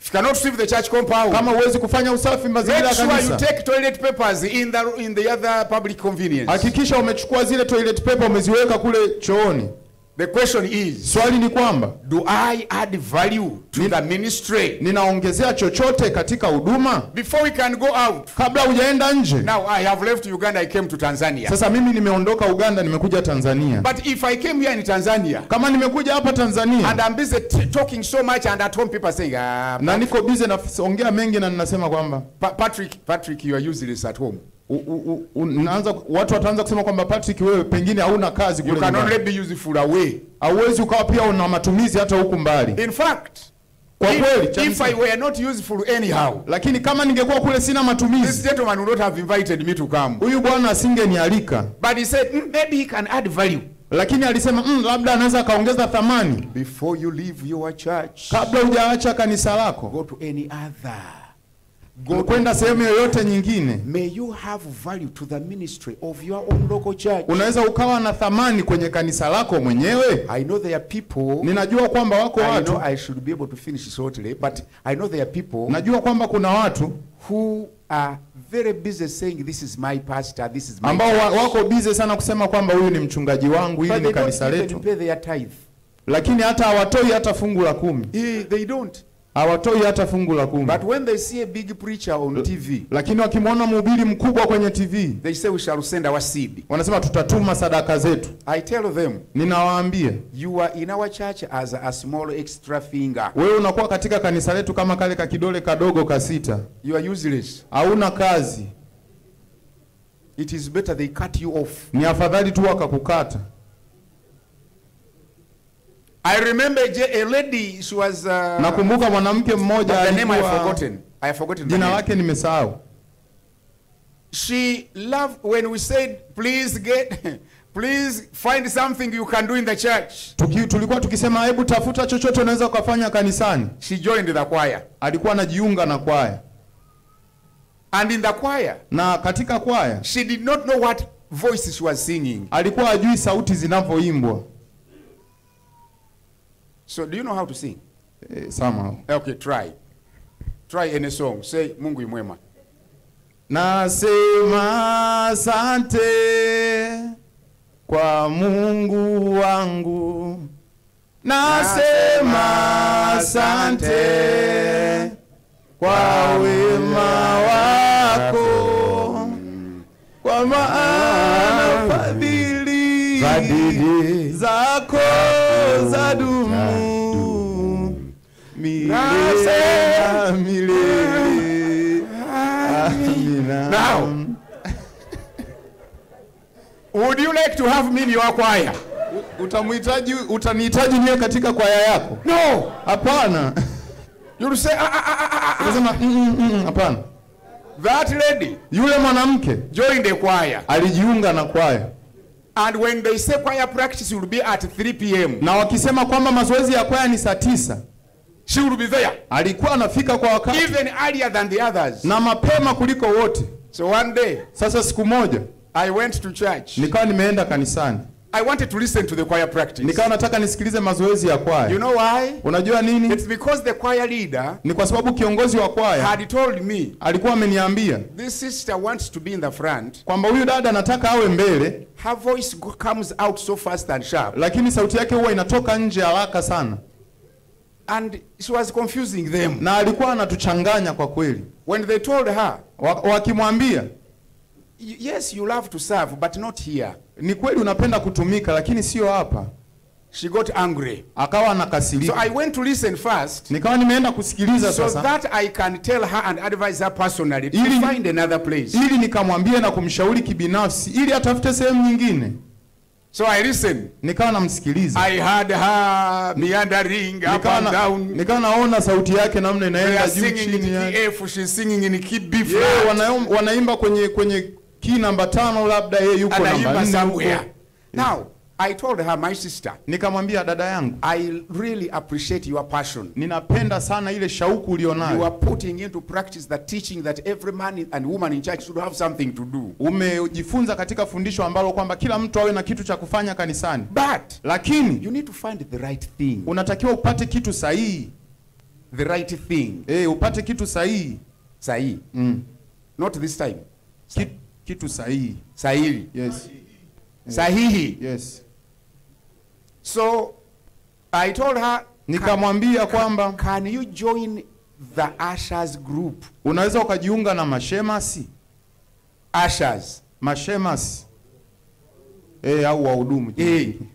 If you cannot sweep the church compound, kama huwezi kufanya usafi mazingira ya kanisa, make sure you take toilet papers in the other public convenience. Hakikisha umechukua zile toilet paper umeziweka kule chooni. The question is, swali ni kwamba, do I add value to the ministry? Ninaongezea chochote katika huduma? Before we can go out, kabla hujaenda nje. Now I have left Uganda, I came to Tanzania. Sasa mimi nimeondoka Uganda nimekuja Tanzania. But if I came here in Tanzania, kama nimekuja hapa Tanzania, and I'm busy talking so much and at home people saying, na niko busy na ongea mengi na ninasema kwamba, Patrick you are useless at home. Watu wataanza kusema kwamba Patrick, wewe pengine hauna kazi kule. You can only be useful away. Hauwezi ukawa pia una matumizi hata huku mbali. In fact, kwa kweli, if I were not useful anyhow, lakini kama ningekuwa kule sina matumizi, this gentleman would not have invited me to come. Huyu bwana asingenialika. But he said, maybe he can add value. Lakini alisema labda anaweza kaongeza thamani. Before you leave your church, kabla hujaacha kanisa lako, go to any other. Kwenda sehemu yoyote nyingine. May you have value to the ministry of your own local church. Unaweza ukawa na thamani kwenye kanisa lako mwenyewe. I know there are people. Ninajua kwamba wako watu. I know I should be able to finish shortly, but I know there are people. Najua kwamba kuna watu who are very busy saying this is my pastor, this is my ambao wako busy sana kusema kwamba huyu ni mchungaji wangu, hili ni kanisa letu. Pay their tithe. Lakini hata hawatoi hata fungu la 10. They don't. Hawatoi hata fungu la 10. But when they see a big preacher on TV, lakini wakimwona mhubiri mkubwa kwenye TV, they say we shall send our seed. Wanasema tutatuma sadaka zetu. I tell them, ninawaambia, you are in our church as a small extra finger. Wewe unakuwa katika kanisa letu kama kale ka kidole kadogo kasita. You are useless. Hauna kazi. It is better they cut you off. Ni afadhali tu wakakukata. I remember a lady, she was nakumbuka mwanamke mmoja alikuwa, the name I have forgotten jina lake nimesahau. She loved when we said please find something you can do in the church. Tulikuwa tukisema hebu tafuta chochote unaweza kufanya kanisani. She joined the choir. Alikuwa anajiunga na kwaya. And in the choir, na katika kwaya, she did not know what voice she was singing. Alikuwa hajui sauti zinavyoimbwa. So do you know how to sing? Somehow. Okay, try any song. Say Mungu ni mwema. Nasema asante kwa Mungu wangu. Nasema asante kwa wema wako. Kwa maana fadhili zako zadumu milele na milele. Amina. Now, would you like to have me in your choir? Utanihitaji niwe katika kwaya yako? No. Hapana. You'll say unasema hapana. That lady, yule mwanamke, joined the choir. Alijiunga na kwaya. And when they say choir practice will be at 3 p.m. Na wakisema kwamba mazoezi ya kwaya ni saa 9, she will be there. Alikuwa anafika kwa wakati. Even earlier than the others. Na mapema kuliko wote. So one day, sasa siku moja, I went to church. Nikawa nimeenda kanisani. I wanted to listen to the choir practice. Nikawa nataka nisikilize mazoezi ya kwaya. You know why? Unajua nini? It's because the choir leader Ni kwa sababu kiongozi wa kwaya had told me, alikuwa ameniambia this sister wants to be in the front. kwamba huyu dada anataka awe mbele, Her voice comes out so fast and sharp. lakini sauti yake huwa inatoka nje haraka sana. And she was confusing them. Na alikuwa anatuchanganya kwa kweli. When they told her, Wakimwambia, yes, you love to serve, but not here. ni kweli unapenda kutumika lakini sio hapa. She got angry. Akawa anakasirika. So I went to listen first. Nikawa nimeenda kusikiliza So sasa. that I can tell her and advise her personally to find another place. Ili nikamwambie na kumshauri kibinafsi ili atafute sehemu nyingine. So I listened. Nikawa namsikiliza. I heard her meandering up and down. Nikawa naona sauti yake namna inaenda juu chini. F, she's singing in key B flat. Yeah, wanaimba kwenye key namba 5, labda yeye yuko namba 4. Now, I told her, my sister, nikamwambia dada yangu, I really appreciate your passion. Ninapenda sana ile shauku ulionayo. You are putting into practice the teaching that every man and woman in church should have something to do. Umejifunza katika fundisho ambalo kwamba kila mtu awe na kitu cha kufanya kanisani. Lakini you need to find the right thing. Unatakiwa upate kitu sahihi. The right thing. Upate kitu sahihi. Sahihi. Not this time. Kitu sahihi. Sahihi. Yes. Sahihi. Yes. So I told her, nikamwambia kwamba can you join the ushers group? Unaweza ukajiunga na mashemasi? Ushers. Mashemasi. Au wahudumu.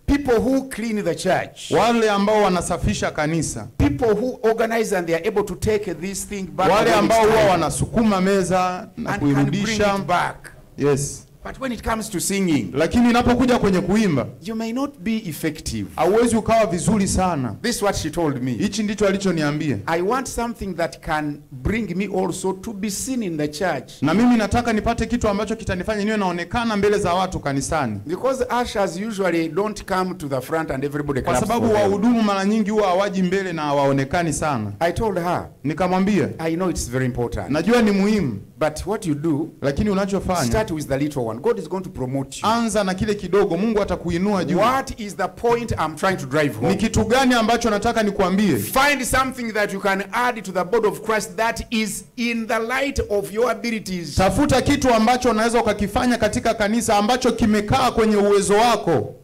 People who clean the church. Wale ambao wanasafisha kanisa. People who organize and they are able to take this thing back. Wale ambao huwa wanasukuma meza na kuirudisha back. Yes. But when it comes to singing, lakini inapokuja kwenye kuimba, you may not be effective. Hauwezi ukawa vizuri sana. This is what she told me. Hichi ndicho alichoniambia. I want something that can bring me also to be seen in the church. Na mimi nataka nipate kitu ambacho kitanifanya niwe naonekana mbele za watu kanisani. Because ushers usually don't come to the front and everybody claps. Kwa sababu wahudumu mara nyingi huwa hawaji mbele na hawaonekani sana. I told her, nikamwambia, I know it's very important. Najua ni muhimu. But what you do, lakini unachofanya, start with the little one. God is going to promote you. Anza na kile kidogo, Mungu atakuinua juu. What is the point I'm trying to drive home? Ni kitu gani ambacho nataka nikuambie? Find something that you can add to the body of Christ that is in the light of your abilities. Tafuta kitu ambacho unaweza ukakifanya katika kanisa ambacho kimekaa kwenye uwezo wako.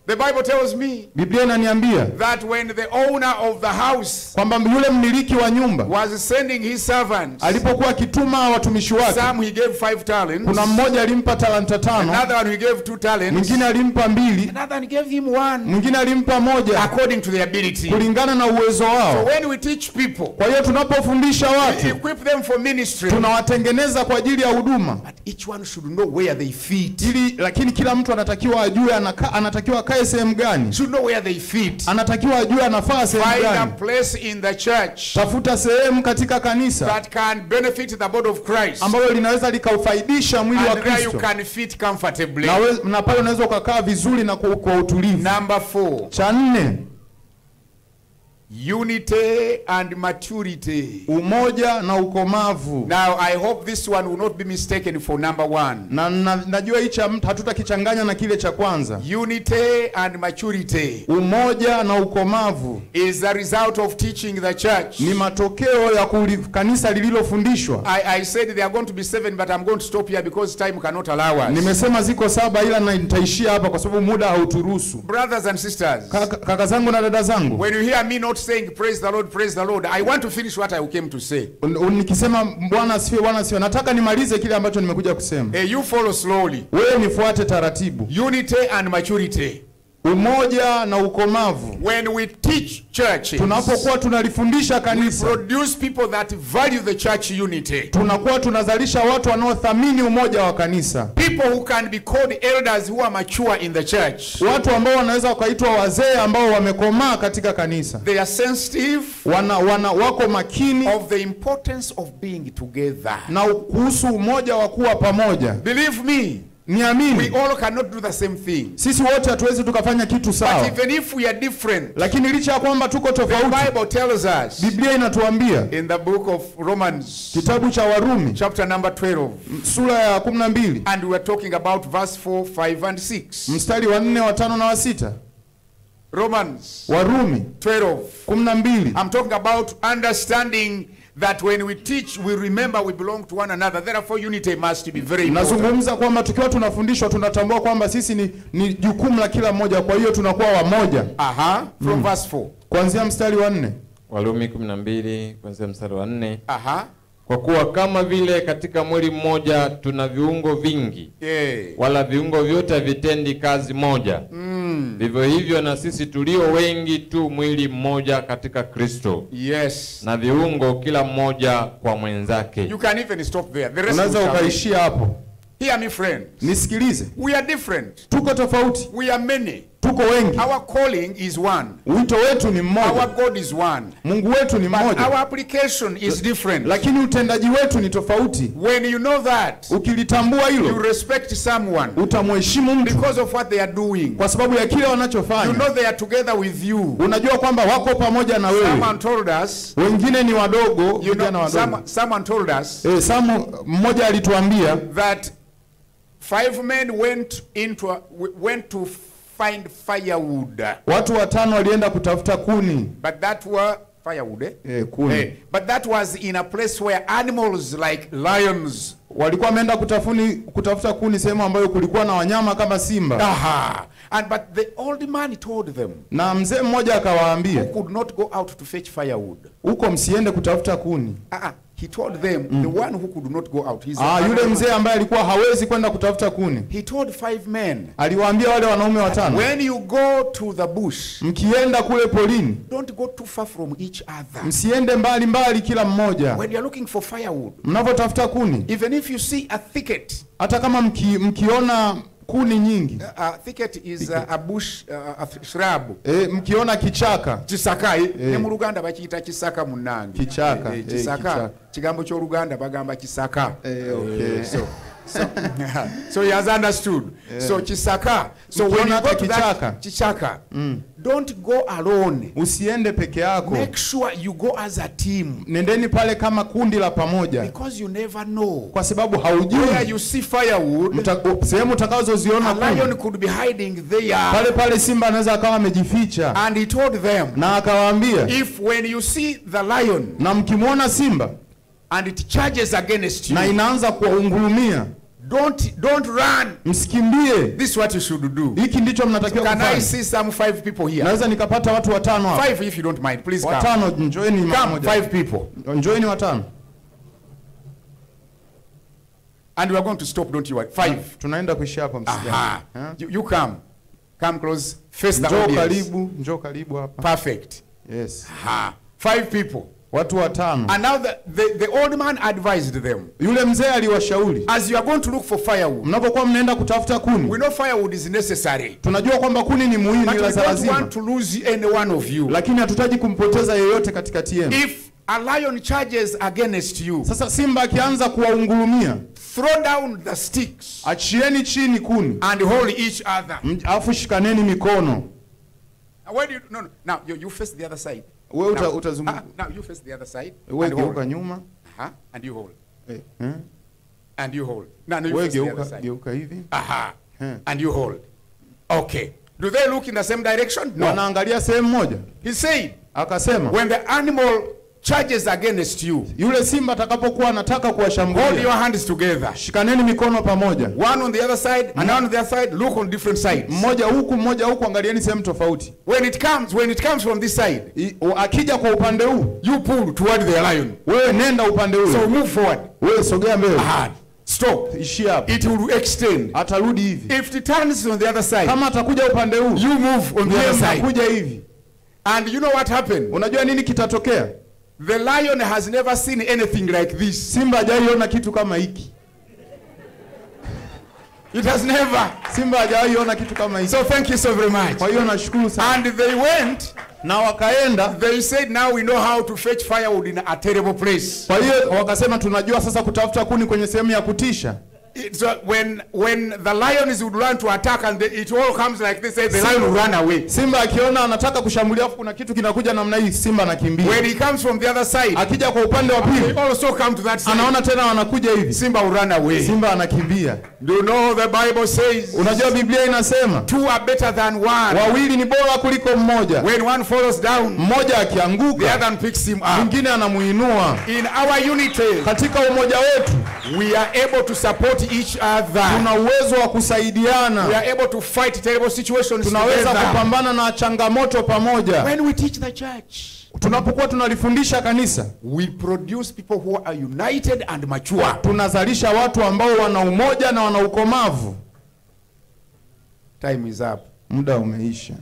The Bible tells me, Biblia inaniambia, that when the owner of the house, kwamba yule mmiliki wa nyumba, was sending his servants, alipokuwa akituma watumishi wake, some he gave 5 talents, kuna mmoja alimpa talanta 5, another one he gave 2 talents, mwingine alimpa 2, another one gave him 1, mwingine alimpa 1, according to their ability, kulingana na uwezo wao. So when we teach people, kwa hiyo tunapofundisha watu, we equip them for ministry, tunawatengeneza kwa ajili ya huduma. But each one should know where they fit. Lakini kila mtu anatakiwa ajue anatakiwa kae sehemu gani. Should know where they fit. Anatakiwa ajue anafaa sehemu gani. Find a place in the church. Tafuta sehemu katika kanisa that can benefit the body of Christ. Ambalo linaweza likaufaidisha mwili wa Kristo. And there you can fit comfortably. Na pale unaweza ukakaa vizuri na kwa utulivu. Number 4. Cha 4. Unity and maturity. Umoja na ukomavu. Now I hope this one will not be mistaken for number 1. Na najua hichi hatutakichanganya na kile cha kwanza. Unity and maturity. Umoja na ukomavu is the result of teaching the church. Ni matokeo ya kanisa lililofundishwa. I said there are going to be 7 but I'm going to stop here because time cannot allow us. Nimesema ziko 7 ila nitaishia hapa kwa sababu muda hauturuhusu. Brothers and sisters. Kaka zangu na dada zangu. When you hear me not saying praise the Lord, I want to finish what I came to say. Nikisema Bwana asifiwe, nataka nimalize kile ambacho nimekuja kusema. You follow slowly. Wewe nifuate taratibu. Unity and maturity. Umoja na ukomavu. When we teach churches, tunapokuwa tunalifundisha kanisa, we produce people that value the church unity. Tunakuwa tunazalisha watu wanaothamini umoja wa kanisa. People who can be called elders who are mature in the church. Watu ambao wanaweza kuitwa wazee ambao wamekomaa katika kanisa. They are sensitive. Wako makini of the importance of being together. Na kuhusu umoja wa kuwa pamoja. Believe me. Niamini. We all cannot do the same thing. Sisi wote hatuwezi tukafanya kitu sawa. But even if we are different, lakini licha ya kwamba tuko the tofauti, Bible tells us Biblia inatuambia in the book of Romans, kitabu cha Warumi chapter number 12, sura ya 12, and we are talking about verse 4, 5 and 6. mstari wa 4, wa 5 na wa 6. Romans Warumi 12. 12. I'm talking about understanding that when we teach, we remember we belong to one another. Therefore, unity must be very important. Nazungumza kwamba tukiwa tunafundishwa tunatambua kwamba sisi ni jukumu la kila mmoja, kwa hiyo tunakuwa wamoja. From verse 4. Kuanzia mstari wa 4. Warumi 12 kuanzia mstari wa 4. Kwa kuwa kama vile katika mwili mmoja tuna viungo vingi, wala viungo vyote havitendi kazi moja. Vivyo hivyo na sisi tulio wengi tu mwili mmoja katika Kristo. Yes. Na viungo kila mmoja kwa mwenzake. You can even stop there. The rest unaweza ukaishia hapo. Hear me, friends. Nisikilize. We are different. Tuko tofauti. We are many. Tuko wengi. Our calling is one. Wito wetu ni mmoja. Our God is one. Mungu wetu ni mmoja. But our application is different. Lakini utendaji wetu ni tofauti. When you know that, ukilitambua hilo, you respect someone. Utamheshimu mtu because of what they are doing. Kwa sababu ya kile wanachofanya. You know they are together with you. Unajua kwamba wako pamoja na wewe. Someone told us. Wengine ni wadogo, vijana wadogo. Someone told us. Mmoja alituambia that 5 men went to find firewood. Watu 5 walienda kutafuta kuni. But that were firewood. Kuni. But that was in a place where animals like lions. Walikuwa wameenda kutafuta kuni sehemu ambayo kulikuwa na wanyama kama simba. But the old man told them. Na mzee mmoja akawaambia. Who could not go out to fetch firewood. Huko msiende kutafuta kuni. He told them, the one who could not go out. Yule mzee ambaye alikuwa hawezi kwenda kutafuta kuni. He told 5 men. Aliwaambia wale wanaume 5. When you go to the bush. Mkienda kule polini. Don't go too far from each other. Msiende mbali kila mmoja. When you are looking for firewood. Mnapotafuta kuni. Even if you see a thicket. Hata kama mkiona kuni nyingi. A thicket is a bush, a shrub. Mkiona kichaka. Kisaka, ne mu Luganda bakiita kisaka munange. Kichaka. Kisaka. Kigambo kyo Luganda bagamba kisaka. Okay. So he has understood. So kisaka. So when you go to that kichaka, don't go alone. Usiende peke yako. Make sure you go as a team. Nendeni pale kama kundi la pamoja. Because you never know. Kwa sababu haujui. Where you see firewood, sehemu utakazoziona a lion could be hiding there. Pale simba anaweza akawa amejificha. And he told them. Na akawaambia. If when you see the lion. Na mkimwona simba. And it charges against you. Na inaanza kuungurumia. Don't run. Msikimbie. This is what you should do. Hiki ndicho mnatakiwa kufanya. Can I see some 5 people here? Naweza nikapata watu 5 hapa. 5 if you don't mind. Please come. 5 njoeni mmoja. Come 5 people. Njoeni 5. And we are going to stop, don't you worry. 5. Tunaenda kuishia hapa msijali. You come. Come close. Face the audience. Njoo karibu hapa. Perfect. Yes. 5 people. Watu 5. And now the old man advised them. Yule mzee aliwashauri. As you are going to look for firewood. Mnapokuwa mnaenda kutafuta kuni. We know firewood is necessary. Tunajua kwamba kuni ni muhimu ila lazima. But we don't want to lose any one of you. Lakini hatutaji kumpoteza yeyote katikati yenu. If a lion charges against you. Sasa simba akianza kuwaungurumia. Throw down the sticks. Achieni chini kuni. And hold each other. Alafu shikaneni mikono. Where do you now you face the other side. Wewe utazunguka. Now you face the other side. Wewe geuka nyuma. And you hold. And you hold. Now you face the other side. Geuka hivi. And you hold. Okay. Do they look in the same direction? No. Wanaangalia sehemu moja. He said. Akasema. When the animal charges against you. Yule simba atakapokuwa anataka kuwashambulia. Hold your hands together. Shikaneni mikono pamoja. One on the other side and one on the other side. Look on different sides. Mmoja huku, angalieni sehemu tofauti. When it comes from this side. Akija kwa upande huu. You pull toward the lion. Wewe nenda upande ule. So move forward. Wewe sogea mbele. Stop. Ishia hapo. It will extend. Atarudi hivi. If it turns on the other side. Kama atakuja upande huu. You move on the other side. Kuja hivi. And you know what happened? Unajua nini kitatokea? The lion has never seen anything like this. Simba hajaiona kitu kama hiki. It has never. Simba hajaiona kitu kama hiki. So thank you so very much. Kwa hiyo nashukuru sana. And they went. Na wakaenda. They said now we know how to fetch firewood in a terrible place. Kwa hiyo wakasema tunajua sasa kutafuta kuni kwenye sehemu ya kutisha. So when the lions would run to attack and it all comes like this, the lion will run away. Simba akiona anataka kushambulia afu kuna kitu kinakuja namna hii, simba anakimbia. When he comes from the other side, akija kwa upande wa pili, he also come to that side. Anaona tena wanakuja hivi, simba will run away. Simba anakimbia. Do you know the Bible says? Unajua Biblia inasema two are better than one. Wawili ni bora kuliko mmoja. When one falls down, mmoja akianguka, the other one picks him up. Mwingine anamuinua. In our unity, katika umoja wetu, we are able to support each other. Tuna uwezo wa kusaidiana. We are able to fight terrible situations. Tunaweza kupambana na changamoto pamoja. When we teach the church, tunapokuwa tunalifundisha kanisa, we produce people who are united and mature. Tunazalisha watu ambao wana umoja na wana ukomavu. Time is up. Muda umeisha.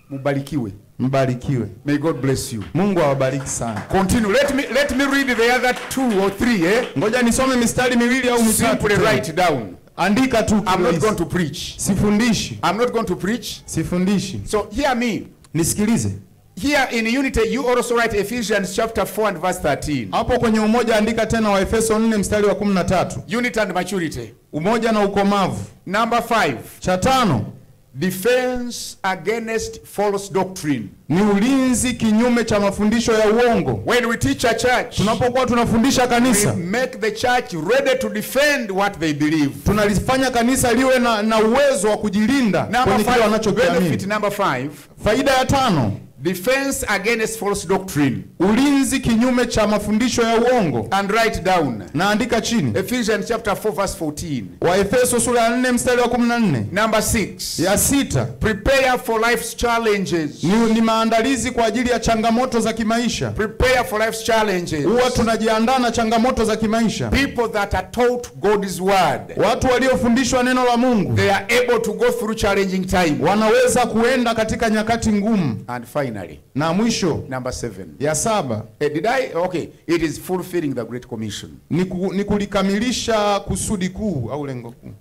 Mbarikiwe. Mbarikiwe. May God bless you. Mungu awabariki sana. Continue. Let me read the other 2 or 3. Ngoja nisome mistari miwili au mitatu. Simply write down. Andika tu. I'm not going to preach. Sifundishi. I'm not going to preach. Sifundishi. So hear me. Nisikilize. Here in unity, you also write Ephesians chapter 4 and verse 13. Hapo kwenye umoja andika tena Waefeso 4 mstari wa 13. Unity and maturity. Umoja na ukomavu. Number 5. Cha 5. Defense against false doctrine. Ni ulinzi kinyume cha mafundisho ya uongo. When we teach a church, tunapokuwa tunafundisha kanisa, we make the church ready to defend what they believe. Tunalifanya kanisa liwe na uwezo wa kujilinda kwenye kile wanachokiamini. Benefit number 5. Faida ya 5. Defense against false doctrine. Ulinzi kinyume cha mafundisho ya uongo. And write down. Na andika chini. Ephesians chapter 4 verse 14. Waefeso sura ya 4 mstari wa 14. Number 6. Ya 6. Prepare for life's challenges. Ni maandalizi kwa ajili ya changamoto za kimaisha. Prepare for life's challenges. Huwa tunajiandaa na changamoto za kimaisha. People that are taught God's word. Watu waliofundishwa neno la Mungu. They are able to go through challenging time. Wanaweza kuenda katika nyakati ngumu. And finally, na mwisho, number 7. Ya 7. Okay, it is fulfilling the Great Commission. Ni kulikamilisha kusudi kuu au lengo kuu.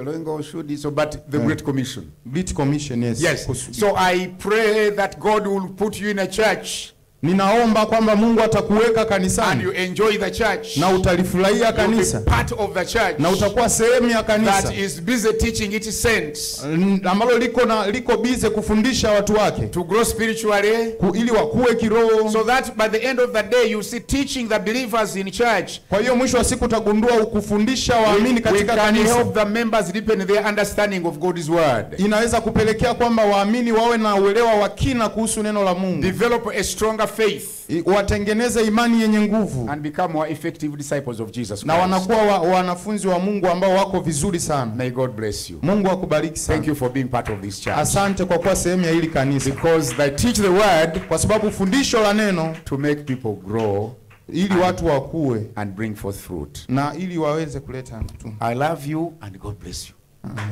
Lengo should so but the Great Commission. Great Commission, yes. Yes. So I pray that God will put you in a church. Ninaomba kwamba Mungu atakuweka kanisani. And you enjoy the church. Na utalifurahia kanisa. You'll be part of the church. Na utakuwa sehemu ya kanisa. That is busy teaching its saints. Ambalo liko busy kufundisha watu wake. To grow spiritually. Ili wakue kiroho. So that by the end of the day you see teaching the believers in church. Kwa hiyo mwisho wa siku utagundua ukufundisha waamini katika kanisa. We can help the members deepen their understanding of God's word. Inaweza kupelekea kwamba waamini wawe na uelewa wa kina kuhusu neno la Mungu. Develop a stronger faith. Watengeneze imani yenye nguvu. And become more effective disciples of Jesus Christ. Na wanakuwa wanafunzi wa Mungu ambao wako vizuri sana. May God bless you. Mungu akubariki sana. Thank you for being part of this church. Asante kwa kuwa sehemu ya hili kanisa. Because they teach the word, kwa sababu fundisho la neno, to make people grow, ili watu wakue and bring forth fruit. Na ili waweze kuleta matunda. I love you and God bless you. Amen.